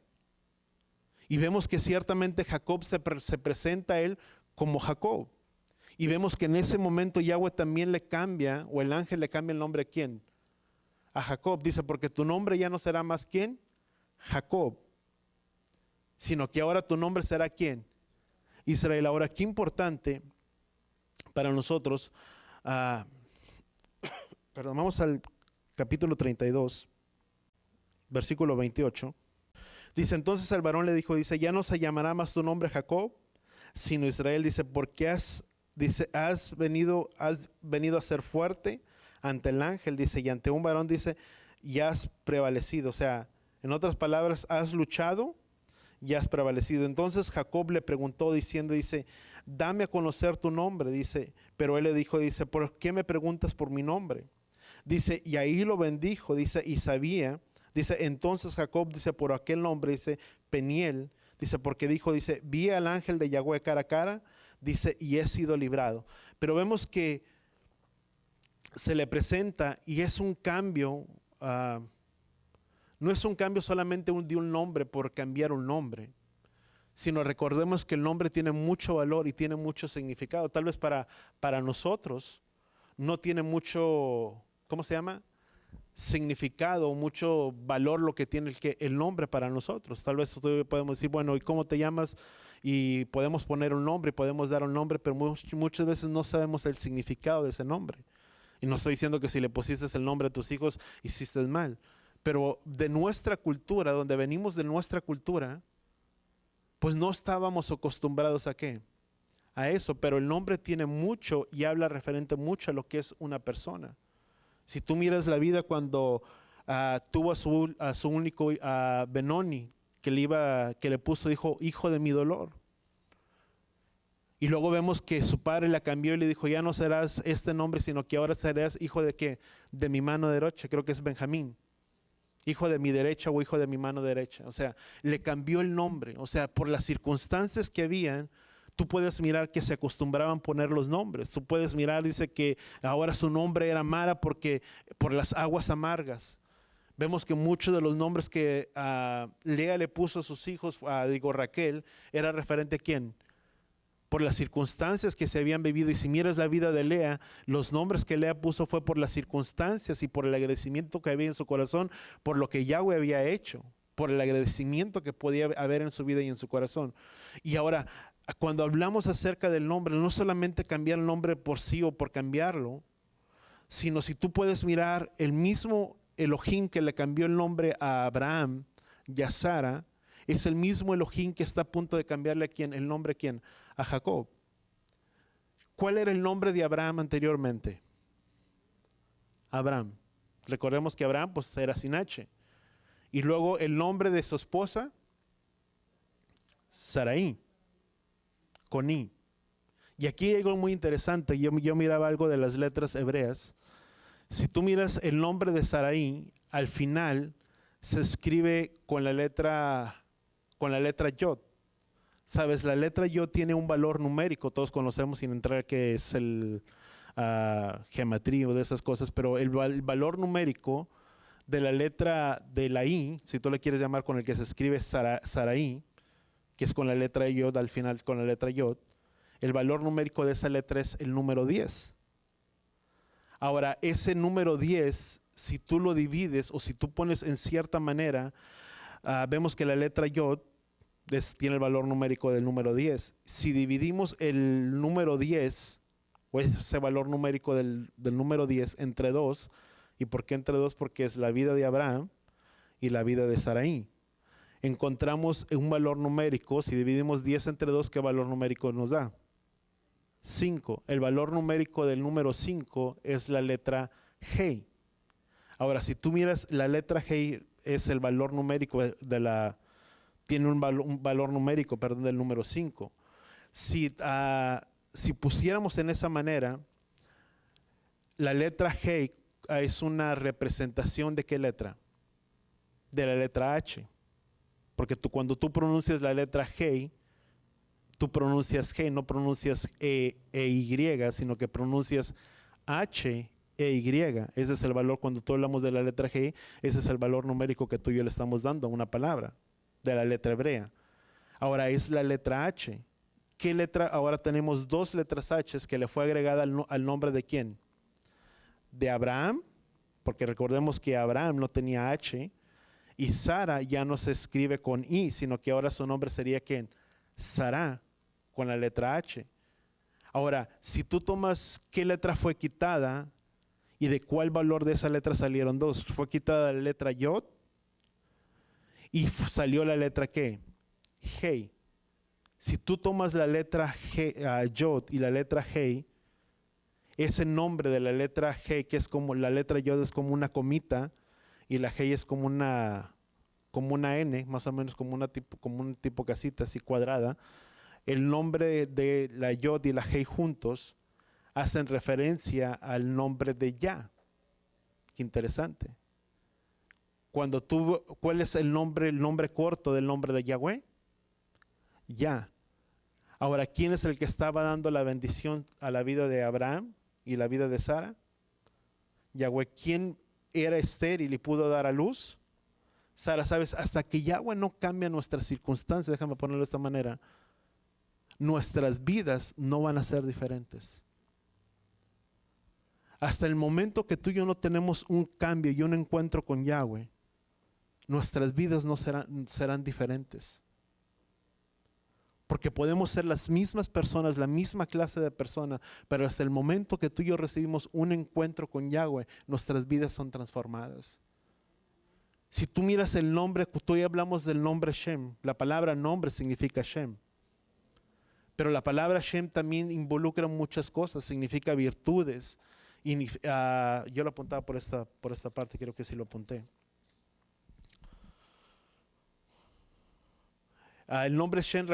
Y vemos que ciertamente Jacob se presenta a él como Jacob. Y vemos que en ese momento Yahweh también le cambia, o el ángel le cambia el nombre a quién, a Jacob. Dice, porque tu nombre ya no será más quién, Jacob, sino que ahora tu nombre será quién, Israel. Ahora, qué importante para nosotros. Perdón, vamos al capítulo 32, versículo 28. Dice, entonces el varón le dijo, dice, ya no se llamará más tu nombre Jacob, sino Israel. Dice, porque has venido a ser fuerte ante el ángel, dice, y ante un varón, dice, y has prevalecido. O sea, en otras palabras, has luchado y has prevalecido. Entonces Jacob le preguntó diciendo, dice, dame a conocer tu nombre, dice, pero él le dijo, dice, ¿por qué me preguntas por mi nombre? Dice, y ahí lo bendijo, dice, y sabía, dice, entonces Jacob, dice, por aquel nombre, dice, Peniel, dice, porque dijo, dice, vi al ángel de Yahweh cara a cara, dice, y he sido librado. Pero vemos que se le presenta y es un cambio, no es un cambio solamente de un nombre por cambiar un nombre, sino recordemos que el nombre tiene mucho valor y tiene mucho significado. Tal vez para nosotros no tiene mucho, ¿cómo se llama? Significado, mucho valor lo que tiene el nombre para nosotros. Tal vez podemos decir, bueno, ¿y cómo te llamas? Y podemos poner un nombre, podemos dar un nombre, pero muchas veces no sabemos el significado de ese nombre. Y no estoy diciendo que si le pusiste el nombre a tus hijos hiciste mal, pero de nuestra cultura, donde venimos de nuestra cultura, pues no estábamos acostumbrados a ¿qué? A eso, pero el nombre tiene mucho y habla referente mucho a lo que es una persona. Si tú miras la vida cuando tuvo a su único Benoni, que le puso, dijo, hijo de mi dolor. Y luego vemos que su padre la cambió y le dijo, ya no serás este nombre, sino que ahora serás hijo de ¿qué? De mi mano derecha, creo que es Benjamín. Hijo de mi derecha o hijo de mi mano derecha. O sea, le cambió el nombre. O sea, por las circunstancias que habían, tú puedes mirar que se acostumbraban a poner los nombres. Tú puedes mirar, dice que ahora su nombre era Mara por las aguas amargas. Vemos que muchos de los nombres que Lea le puso a sus hijos, Raquel, era referente a ¿quién? Por las circunstancias que se habían vivido. Y si miras la vida de Lea, los nombres que Lea puso fue por las circunstancias y por el agradecimiento que había en su corazón, por lo que Yahweh había hecho, por el agradecimiento que podía haber en su vida y en su corazón. Y ahora, cuando hablamos acerca del nombre, no solamente cambiar el nombre por sí o por cambiarlo, sino si tú puedes mirar el mismo Elohim que le cambió el nombre a Abraham y a Sara, Es el mismo Elohim que está a punto de cambiarle el nombre a quién, a Jacob. ¿Cuál era el nombre de Abraham anteriormente? Abraham. Recordemos que Abraham pues era sin H. Y luego el nombre de su esposa, Sarai, con I. Y aquí hay algo muy interesante. Yo miraba algo de las letras hebreas. Si tú miras el nombre de Sarai, al final se escribe con la letra Yod. Sabes, la letra Yod tiene un valor numérico, todos conocemos sin entrar que es el geometría o de esas cosas, pero el valor numérico de la letra de la I, si tú le quieres llamar con el que se escribe Sarai, que es con la letra Yod al final con la letra Yod, el valor numérico de esa letra es el número 10. Ahora, ese número 10, si tú lo divides o si tú pones en cierta manera, vemos que la letra Yod tiene el valor numérico del número 10. Si dividimos el número 10, o ese valor numérico del número 10 entre 2, ¿y por qué entre 2? Porque es la vida de Abraham y la vida de Sarai. Encontramos un valor numérico, si dividimos 10 entre 2, ¿qué valor numérico nos da? 5. El valor numérico del número 5 es la letra G. Ahora, si tú miras, la letra G es el valor numérico tiene un valor numérico, perdón, del número 5. Si pusiéramos en esa manera, la letra G es una representación ¿de qué letra? De la letra H. Porque cuando tú pronuncias la letra G, tú pronuncias G, no pronuncias E Y, sino que pronuncias H e Y. Ese es el valor, cuando tú hablamos de la letra G, ese es el valor numérico que tú y yo le estamos dando a una palabra de la letra hebrea. Ahora es la letra H. ¿Qué letra? Ahora tenemos dos letras H que le fue agregada al nombre de quién? De Abraham, porque recordemos que Abraham no tenía H, y Sara ya no se escribe con I, sino que ahora su nombre sería ¿quién? Sara, con la letra H. Ahora, si tú tomas qué letra fue quitada y de cuál valor de esa letra salieron dos, fue quitada la letra Yod y salió la letra ¿qué? G. Si tú tomas la letra Yod y la letra G, ese nombre de la letra G, que es como la letra Yod es como una comita y la G es como una N, más o menos como un tipo casita así cuadrada. El nombre de la Yod y la G juntos hacen referencia al nombre de Yah. Qué interesante. ¿Cuál es el nombre corto del nombre de Yahweh? Yah. Ahora, ¿quién es el que estaba dando la bendición a la vida de Abraham y la vida de Sara? Yahweh. ¿Quién era estéril y pudo dar a luz? Sara. ¿Sabes? Hasta que Yahweh no cambia nuestras circunstancias, déjame ponerlo de esta manera, nuestras vidas no van a ser diferentes. Hasta el momento que tú y yo no tenemos un cambio y un encuentro con Yahweh, nuestras vidas no serán diferentes. Porque podemos ser las mismas personas, la misma clase de persona, pero hasta el momento que tú y yo recibimos un encuentro con Yahweh, nuestras vidas son transformadas. Si tú miras el nombre, tú y hablamos del nombre Shem, la palabra nombre significa Shem. Pero la palabra Shem también involucra muchas cosas, significa virtudes. Yo lo apuntaba por esta parte, creo que sí lo apunté. El nombre Shem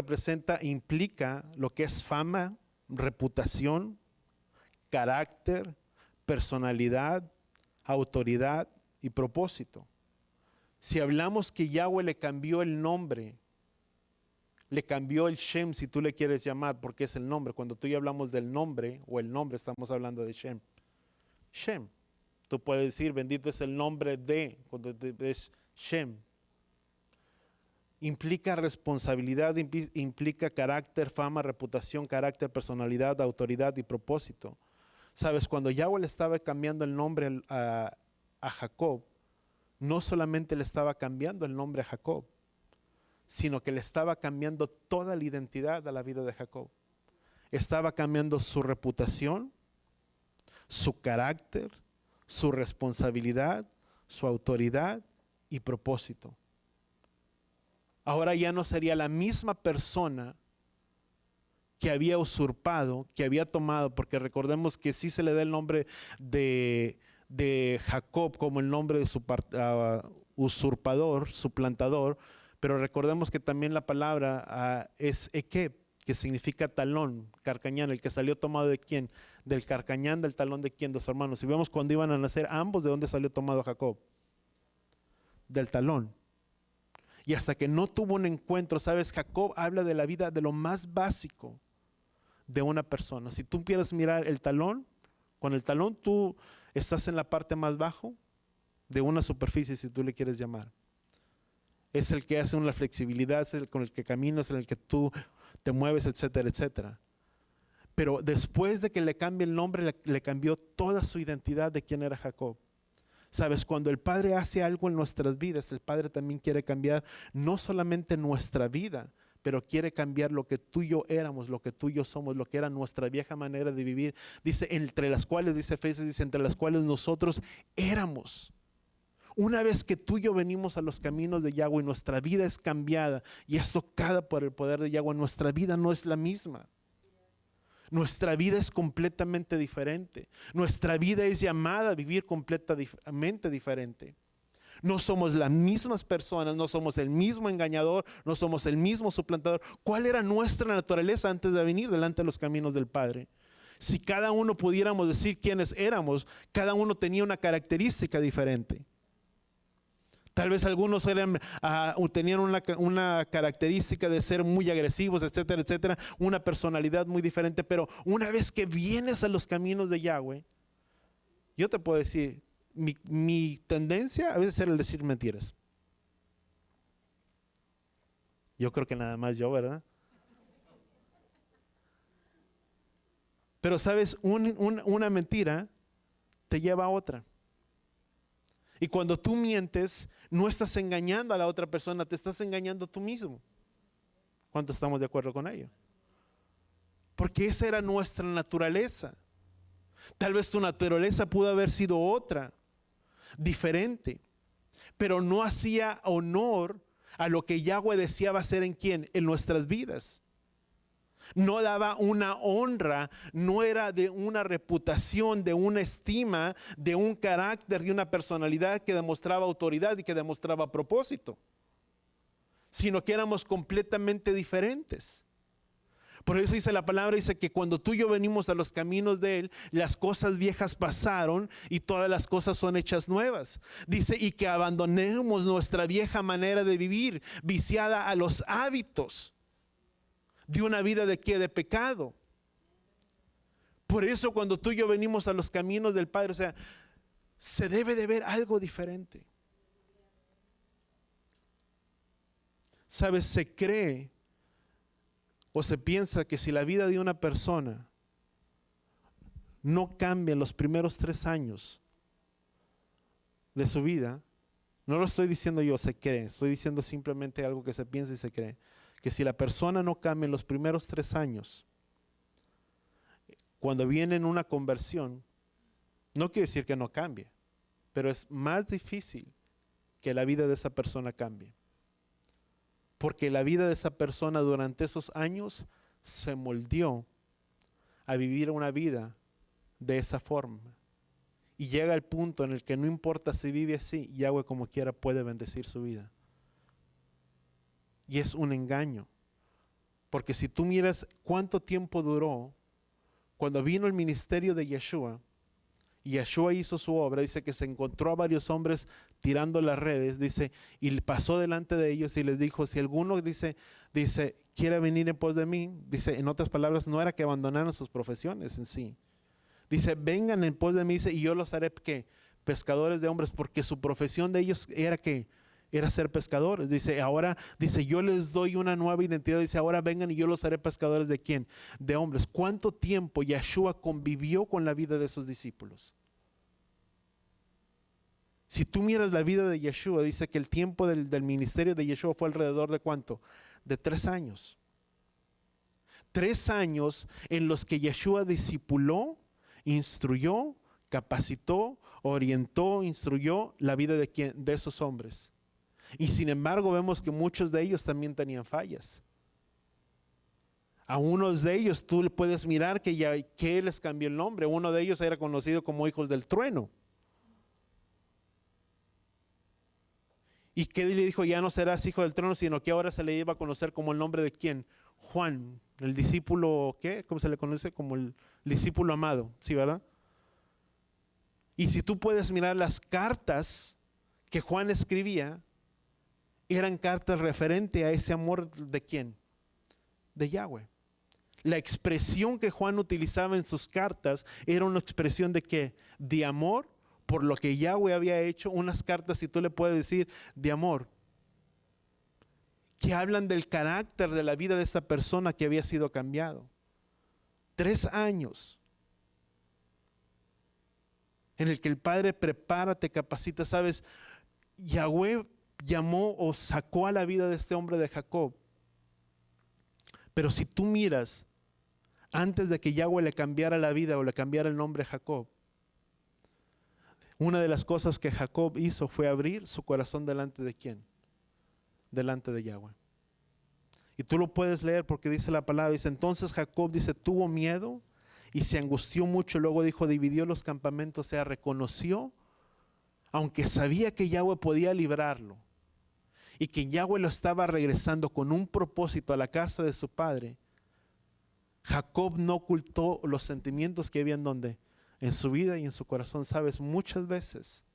implica lo que es fama, reputación, carácter, personalidad, autoridad y propósito. Si hablamos que Yahweh le cambió el nombre, le cambió el Shem, si tú le quieres llamar, porque es el nombre. Cuando tú y yo hablamos del nombre o el nombre, estamos hablando de Shem. Shem. Tú puedes decir, bendito es el nombre de, cuando es Shem. Implica responsabilidad, implica carácter, fama, reputación, carácter, personalidad, autoridad y propósito. Sabes, cuando Yahweh le estaba cambiando el nombre a Jacob, no solamente le estaba cambiando el nombre a Jacob, sino que le estaba cambiando toda la identidad a la vida de Jacob. Estaba cambiando su reputación, su carácter, su responsabilidad, su autoridad y propósito. ahora ya no sería la misma persona que había usurpado, que había tomado, porque recordemos que sí se le da el nombre de Jacob como el nombre de su usurpador, suplantador, pero recordemos que también la palabra es Ekeb, que significa talón, carcañán, el que salió tomado de quién, del carcañán, del talón de quién, de sus hermanos. Y vemos cuando iban a nacer ambos, ¿de dónde salió tomado Jacob? Del talón. Y hasta que no tuvo un encuentro, ¿sabes? Jacob habla de la vida, de lo más básico de una persona. Si tú quieres mirar el talón, con el talón tú estás en la parte más bajo de una superficie, si tú le quieres llamar. Es el que hace una flexibilidad, es el con el que caminas, en el que tú te mueves, etcétera, etcétera. Pero después de que le cambie el nombre, le cambió toda su identidad de quién era Jacob. Sabes, cuando el Padre hace algo en nuestras vidas, el Padre también quiere cambiar no solamente nuestra vida, pero quiere cambiar lo que tú y yo éramos, lo que tú y yo somos, lo que era nuestra vieja manera de vivir. Dice, entre las cuales, dice Efesios, dice, entre las cuales nosotros éramos. Una vez que tú y yo venimos a los caminos de Yahweh, nuestra vida es cambiada y es tocada por el poder de Yahweh. Nuestra vida no es la misma. Nuestra vida es completamente diferente. Nuestra vida es llamada a vivir completamente diferente. No somos las mismas personas, no somos el mismo engañador, no somos el mismo suplantador. ¿Cuál era nuestra naturaleza antes de venir delante de los caminos del Padre? Si cada uno pudiéramos decir quiénes éramos, cada uno tenía una característica diferente. Tal vez algunos tenían una característica de ser muy agresivos, etcétera, etcétera, una personalidad muy diferente, pero una vez que vienes a los caminos de Yahweh, yo te puedo decir, mi tendencia a veces era el decir mentiras. Yo creo que nada más yo, ¿verdad? Pero sabes, una mentira te lleva a otra. Y cuando tú mientes, no estás engañando a la otra persona, te estás engañando tú mismo. ¿Cuántos estamos de acuerdo con ello? Porque esa era nuestra naturaleza. Tal vez tu naturaleza pudo haber sido otra, diferente, pero no hacía honor a lo que Yahweh deseaba hacer en quién, en nuestras vidas. No daba una honra, no era de una reputación, de una estima, de un carácter, de una personalidad que demostraba autoridad y que demostraba propósito, sino que éramos completamente diferentes. Por eso dice la palabra, dice que cuando tú y yo venimos a los caminos de Él, las cosas viejas pasaron y todas las cosas son hechas nuevas. Dice, y que abandonemos nuestra vieja manera de vivir, viciada a los hábitos de una vida de qué, de pecado. Por eso cuando tú y yo venimos a los caminos del Padre, o sea, se debe de ver algo diferente. Sabes, se cree o se piensa que si la vida de una persona no cambia en los primeros 3 años de su vida, no lo estoy diciendo yo, se cree, estoy diciendo simplemente algo que se piensa y se cree, que si la persona no cambia en los primeros 3 años, cuando viene en una conversión, no quiere decir que no cambie, pero es más difícil que la vida de esa persona cambie. Porque la vida de esa persona durante esos años se moldeó a vivir una vida de esa forma. Y llega el punto en el que no importa si vive así, Yahweh como quiera puede bendecir su vida. Y es un engaño. Porque si tú miras cuánto tiempo duró cuando vino el ministerio de Yeshua, y Yeshua hizo su obra, dice que se encontró a varios hombres tirando las redes, dice, y pasó delante de ellos y les dijo, si alguno dice, quiere venir en pos de mí, dice, en otras palabras, no era que abandonaran sus profesiones en sí. Dice, vengan en pos de mí, dice, y yo los haré, ¿qué? Pescadores de hombres, porque su profesión de ellos era que era ser pescadores. Dice, ahora, dice, yo les doy una nueva identidad. Dice, ahora vengan y yo los haré pescadores ¿de quién? De hombres. ¿Cuánto tiempo Yeshua convivió con la vida de sus discípulos? Si tú miras la vida de Yeshua, dice que el tiempo del ministerio de Yeshua fue alrededor de ¿cuánto? De 3 años. 3 años en los que Yeshua discipuló, instruyó, capacitó, orientó, instruyó la vida de esos hombres. Y sin embargo vemos que muchos de ellos también tenían fallas. A unos de ellos tú le puedes mirar que Él les cambió el nombre. Uno de ellos era conocido como hijos del trueno. ¿Y que le dijo? Ya no serás hijo del trueno, sino que ahora se le iba a conocer como el nombre de ¿quién? Juan, el discípulo, ¿qué? ¿Cómo se le conoce? Como el discípulo amado, ¿sí, verdad? Y si tú puedes mirar las cartas que Juan escribía, eran cartas referentes a ese amor de ¿quién? De Yahweh. La expresión que Juan utilizaba en sus cartas era una expresión de ¿qué? De amor por lo que Yahweh había hecho. Unas cartas, si tú le puedes decir, de amor, que hablan del carácter de la vida de esa persona que había sido cambiado. 3 años en el que el Padre prepara, te capacita. Sabes, Yahweh llamó o sacó a la vida de este hombre de Jacob. Pero si tú miras, antes de que Yahweh le cambiara la vida o le cambiara el nombre a Jacob, una de las cosas que Jacob hizo fue abrir su corazón delante de ¿quién? Delante de Yahweh. Y tú lo puedes leer porque dice la palabra, dice, entonces Jacob, dice, tuvo miedo y se angustió mucho. Luego dijo, dividió los campamentos, o sea, reconoció, aunque sabía que Yahweh podía librarlo y que Yahweh lo estaba regresando con un propósito a la casa de su padre. Jacob no ocultó los sentimientos que había en su vida y en su corazón. Sabes, muchas veces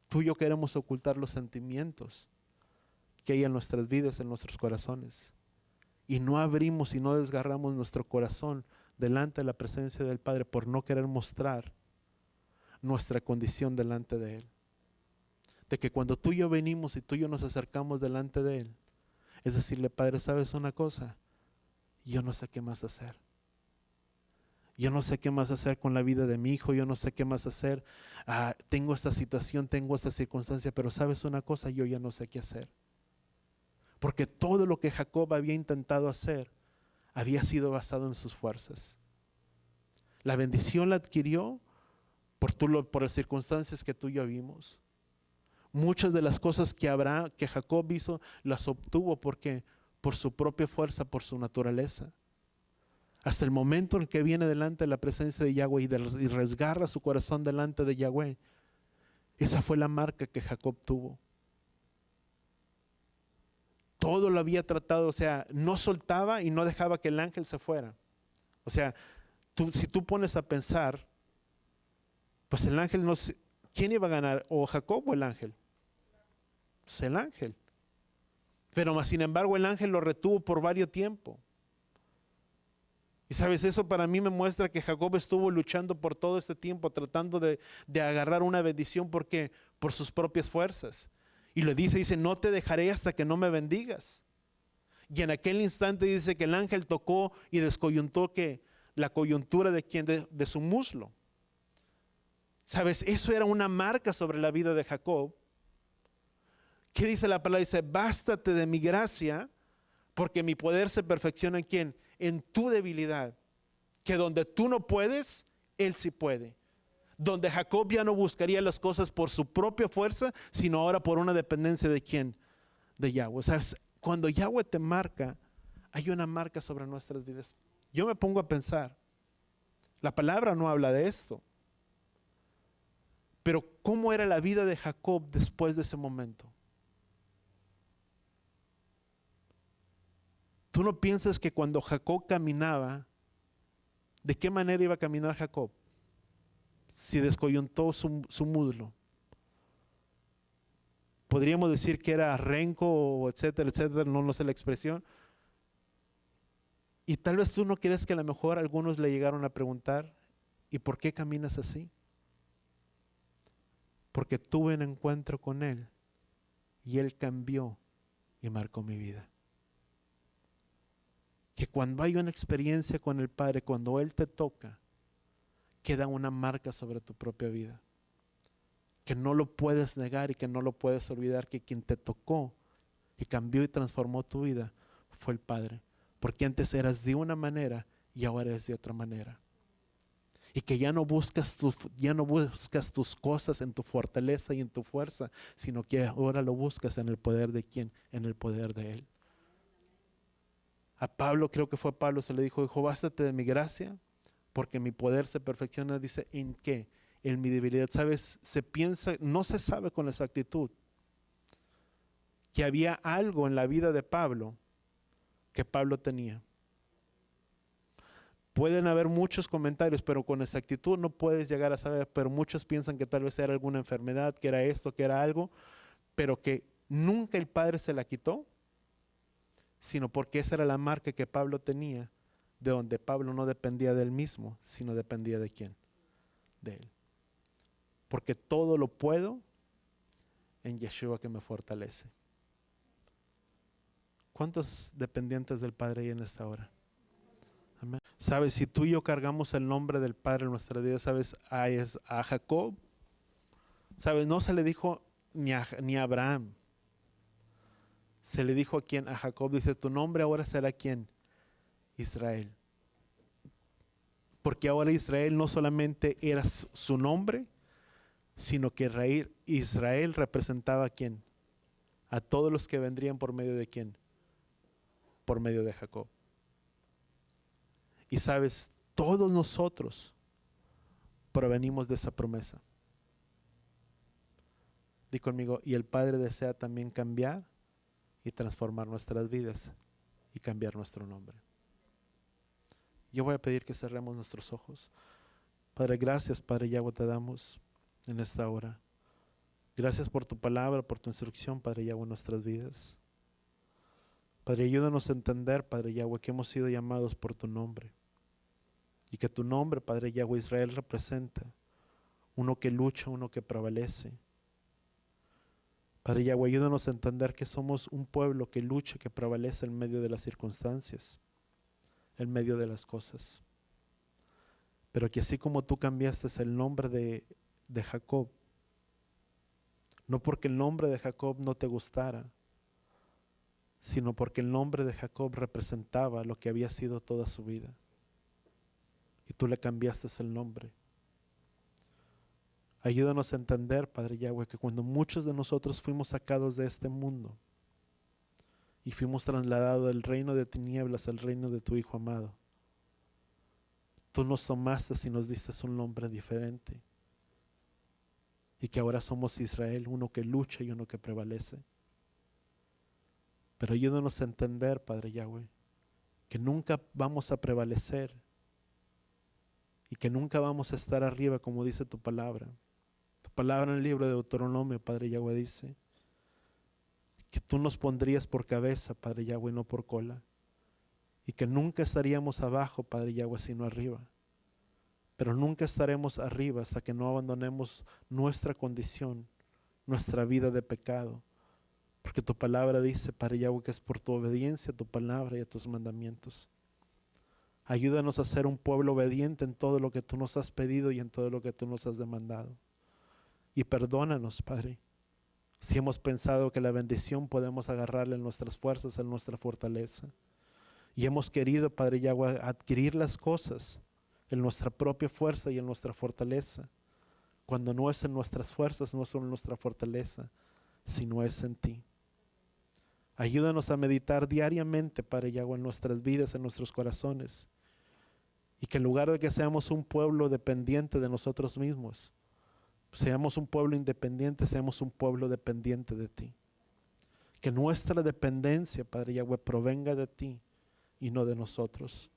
tú y yo queremos ocultar los sentimientos que hay en nuestras vidas, en nuestros corazones, y no abrimos y no desgarramos nuestro corazón delante de la presencia del Padre por no querer mostrar nuestra condición delante de Él. De que cuando tú y yo venimos y tú y yo nos acercamos delante de Él, es decirle, Padre, ¿sabes una cosa? Yo no sé qué más hacer. Yo no sé qué más hacer con la vida de mi hijo, yo no sé qué más hacer. Tengo esta situación, tengo esta circunstancia, pero ¿sabes una cosa? Yo ya no sé qué hacer. Porque todo lo que Jacob había intentado hacer había sido basado en sus fuerzas. La bendición la adquirió por las circunstancias que tú y yo vimos. Muchas de las cosas que Jacob hizo, las obtuvo porque por su propia fuerza, por su naturaleza. Hasta el momento en que viene delante de la presencia de Yahweh y resgarra su corazón delante de Yahweh, esa fue la marca que Jacob tuvo. Todo lo había tratado, o sea, no soltaba y no dejaba que el ángel se fuera. O sea, si tú pones a pensar, pues el ángel no sé, ¿quién iba a ganar? ¿O Jacob o el ángel? Pues el ángel. Pero más sin embargo el ángel lo retuvo por varios tiempos. Y sabes, eso para mí me muestra que Jacob estuvo luchando por todo este tiempo, tratando de agarrar una bendición porque por sus propias fuerzas. Y le dice, no te dejaré hasta que no me bendigas. Y en aquel instante dice que el ángel tocó y descoyuntó que la coyuntura de quién, de su muslo. Sabes, eso era una marca sobre la vida de Jacob. ¿Qué dice la palabra? Dice, bástate de mi gracia, porque mi poder se perfecciona en quién, en tu debilidad. Que donde tú no puedes, Él sí puede. Donde Jacob ya no buscaría las cosas por su propia fuerza, sino ahora por una dependencia de quién, de Yahweh. O sea, cuando Yahweh te marca, hay una marca sobre nuestras vidas. Yo me pongo a pensar, la palabra no habla de esto, pero ¿cómo era la vida de Jacob después de ese momento? ¿Tú no piensas que cuando Jacob caminaba, de qué manera iba a caminar Jacob? Si descoyuntó su muslo. Podríamos decir que era renco, etcétera, etcétera, no sé la expresión. Y tal vez tú no crees que a lo mejor algunos le llegaron a preguntar, ¿y por qué caminas así? Porque tuve un encuentro con Él y Él cambió y marcó mi vida. Que cuando hay una experiencia con el Padre, cuando Él te toca, queda una marca sobre tu propia vida. Que no lo puedes negar y que no lo puedes olvidar, que quien te tocó y cambió y transformó tu vida fue el Padre. Porque antes eras de una manera y ahora eres de otra manera. Y que ya no buscas tus cosas en tu fortaleza y en tu fuerza, sino que ahora lo buscas en el poder de ¿quién? En el poder de Él. A Pablo, creo que fue Pablo, se le dijo, bástate de mi gracia, porque mi poder se perfecciona, dice, ¿en qué? En mi debilidad. ¿Sabes? Se piensa, no se sabe con exactitud que había algo en la vida de Pablo que Pablo tenía. Pueden haber muchos comentarios, pero con exactitud no puedes llegar a saber, pero muchos piensan que tal vez era alguna enfermedad, que era esto, que era algo, pero que nunca el Padre se la quitó, sino porque esa era la marca que Pablo tenía, de donde Pablo no dependía de él mismo, sino dependía de quién, de Él. Porque todo lo puedo en Yeshua que me fortalece. ¿Cuántos dependientes del Padre hay en esta hora? Amén. Sabes, si tú y yo cargamos el nombre del Padre en nuestra vida, sabes, a Jacob, sabes, no se le dijo ni a Abraham, se le dijo a quién, a Jacob, dice, tu nombre ahora será quién, Israel. Porque ahora Israel no solamente era su nombre, sino que Israel representaba a quién, a todos los que vendrían por medio de quién, por medio de Jacob. Y sabes, todos nosotros provenimos de esa promesa. Di conmigo, y el Padre desea también cambiar y transformar nuestras vidas y cambiar nuestro nombre. Yo voy a pedir que cerremos nuestros ojos. Padre, gracias, Padre Yahweh, te damos en esta hora. Gracias por tu palabra, por tu instrucción, Padre Yahweh, en nuestras vidas. Padre, ayúdanos a entender, Padre Yahweh, que hemos sido llamados por tu nombre. Y que tu nombre, Padre Yahweh, Israel representa uno que lucha, uno que prevalece. Padre Yahweh, ayúdanos a entender que somos un pueblo que lucha, que prevalece en medio de las circunstancias, en medio de las cosas. Pero que así como tú cambiaste el nombre de Jacob, no porque el nombre de Jacob no te gustara, sino porque el nombre de Jacob representaba lo que había sido toda su vida. Y tú le cambiaste el nombre. Ayúdanos a entender, Padre Yahweh, que cuando muchos de nosotros fuimos sacados de este mundo y fuimos trasladados del reino de tinieblas al reino de tu Hijo amado, tú nos tomaste y nos diste un nombre diferente. Y que ahora somos Israel, uno que lucha y uno que prevalece. Pero ayúdanos a entender, Padre Yahweh, que nunca vamos a prevalecer y que nunca vamos a estar arriba, como dice tu palabra. Tu palabra en el libro de Deuteronomio, Padre Yahweh, dice que tú nos pondrías por cabeza, Padre Yahweh, no por cola. Y que nunca estaríamos abajo, Padre Yahweh, sino arriba. Pero nunca estaremos arriba hasta que no abandonemos nuestra condición, nuestra vida de pecado. Porque tu palabra dice, Padre Yahweh, que es por tu obediencia a tu palabra y a tus mandamientos. Ayúdanos a ser un pueblo obediente en todo lo que tú nos has pedido y en todo lo que tú nos has demandado. Y perdónanos, Padre, si hemos pensado que la bendición podemos agarrarla en nuestras fuerzas, en nuestra fortaleza. Y hemos querido, Padre Yahweh, adquirir las cosas en nuestra propia fuerza y en nuestra fortaleza, cuando no es en nuestras fuerzas, no es en nuestra fortaleza, sino es en ti. Ayúdanos a meditar diariamente, Padre Yahweh, en nuestras vidas, en nuestros corazones, y que en lugar de que seamos un pueblo dependiente de nosotros mismos, seamos un pueblo independiente, seamos un pueblo dependiente de ti. Que nuestra dependencia, Padre Yahweh, provenga de ti y no de nosotros.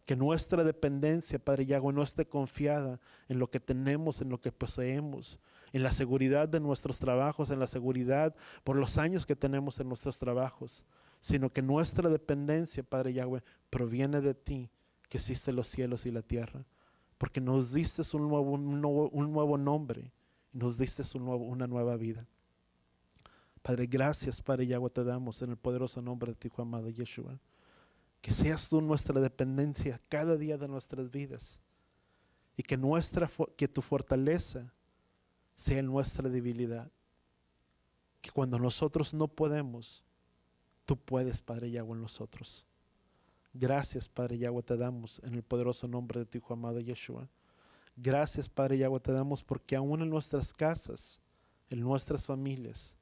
Que nuestra dependencia, Padre Yahweh, no esté confiada en lo que tenemos, en lo que poseemos, en la seguridad de nuestros trabajos, en la seguridad por los años que tenemos en nuestros trabajos, sino que nuestra dependencia, Padre Yahweh, proviene de ti, que hiciste los cielos y la tierra, porque nos diste un nuevo nombre, nos diste una nueva vida. Padre, gracias, Padre Yahweh, te damos en el poderoso nombre de tu Hijo amado Yeshua. Que seas tú nuestra dependencia cada día de nuestras vidas. Y que tu fortaleza sea nuestra debilidad. Que cuando nosotros no podemos, tú puedes, Padre Yahweh, en nosotros. Gracias, Padre Yahweh, te damos en el poderoso nombre de tu Hijo amado Yeshua. Gracias, Padre Yahweh, te damos porque aún en nuestras casas, en nuestras familias,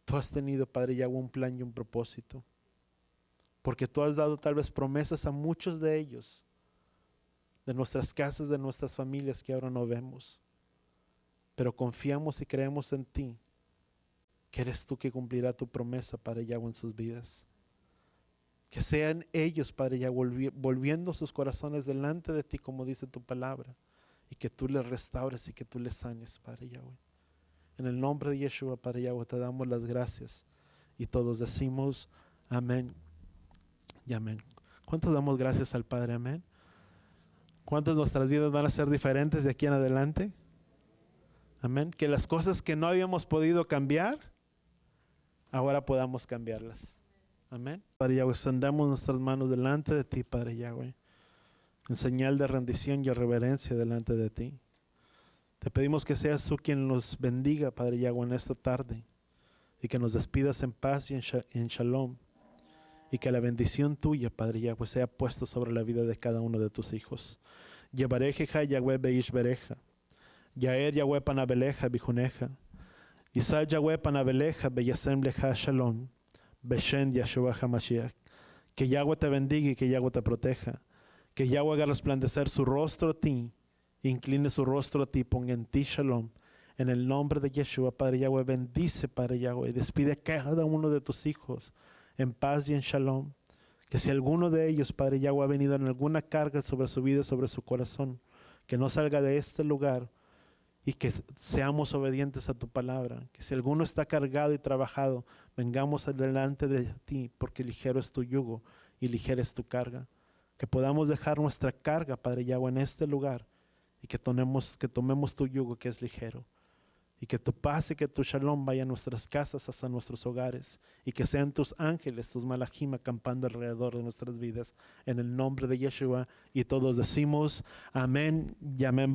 tú has tenido, Padre Yahweh, un plan y un propósito. Porque tú has dado tal vez promesas a muchos de ellos, de nuestras casas, de nuestras familias que ahora no vemos. Pero confiamos y creemos en ti, que eres tú que cumplirá tu promesa, Padre Yahweh, en sus vidas. Que sean ellos, Padre Yahweh, volviendo sus corazones delante de ti, como dice tu palabra, y que tú les restaures y que tú les sanes, Padre Yahweh. En el nombre de Yeshua, Padre Yahweh, te damos las gracias. Y todos decimos amén y amén. ¿Cuántos damos gracias al Padre? Amén. ¿Cuántas nuestras vidas van a ser diferentes de aquí en adelante? Amén. Que las cosas que no habíamos podido cambiar, ahora podamos cambiarlas. Amén. Padre Yahweh, extendamos nuestras manos delante de ti, Padre Yahweh, en señal de rendición y reverencia delante de ti. Te pedimos que seas tú quien nos bendiga, Padre Yahweh, en esta tarde, y que nos despidas en paz y en shalom, y que la bendición tuya, Padre Yahweh, sea puesta sobre la vida de cada uno de tus hijos. Yevarejeja Yahweh beish bereja, Yaer Yahweh panabeleja bijuneja, Isai Yahweh panabeleja beyasem leja shalom, Beshen Yahshua HaMashiach. Que Yahweh te bendiga y que Yahweh te proteja. Que Yahweh haga resplandecer su rostro a ti, incline su rostro a ti, ponga en ti shalom. En el nombre de Yeshua, Padre Yahweh, bendice, Padre Yahweh, despide a cada uno de tus hijos en paz y en shalom. Que si alguno de ellos, Padre Yahweh, ha venido en alguna carga sobre su vida, sobre su corazón, que no salga de este lugar y que seamos obedientes a tu palabra. Que si alguno está cargado y trabajado, vengamos delante de ti, porque ligero es tu yugo y ligera es tu carga. Que podamos dejar nuestra carga, Padre Yahweh, en este lugar y que tomemos tu yugo que es ligero. Y que tu paz y que tu shalom vaya a nuestras casas, hasta nuestros hogares. Y que sean tus ángeles, tus malachim, acampando alrededor de nuestras vidas. En el nombre de Yeshua. Y todos decimos amén y amén.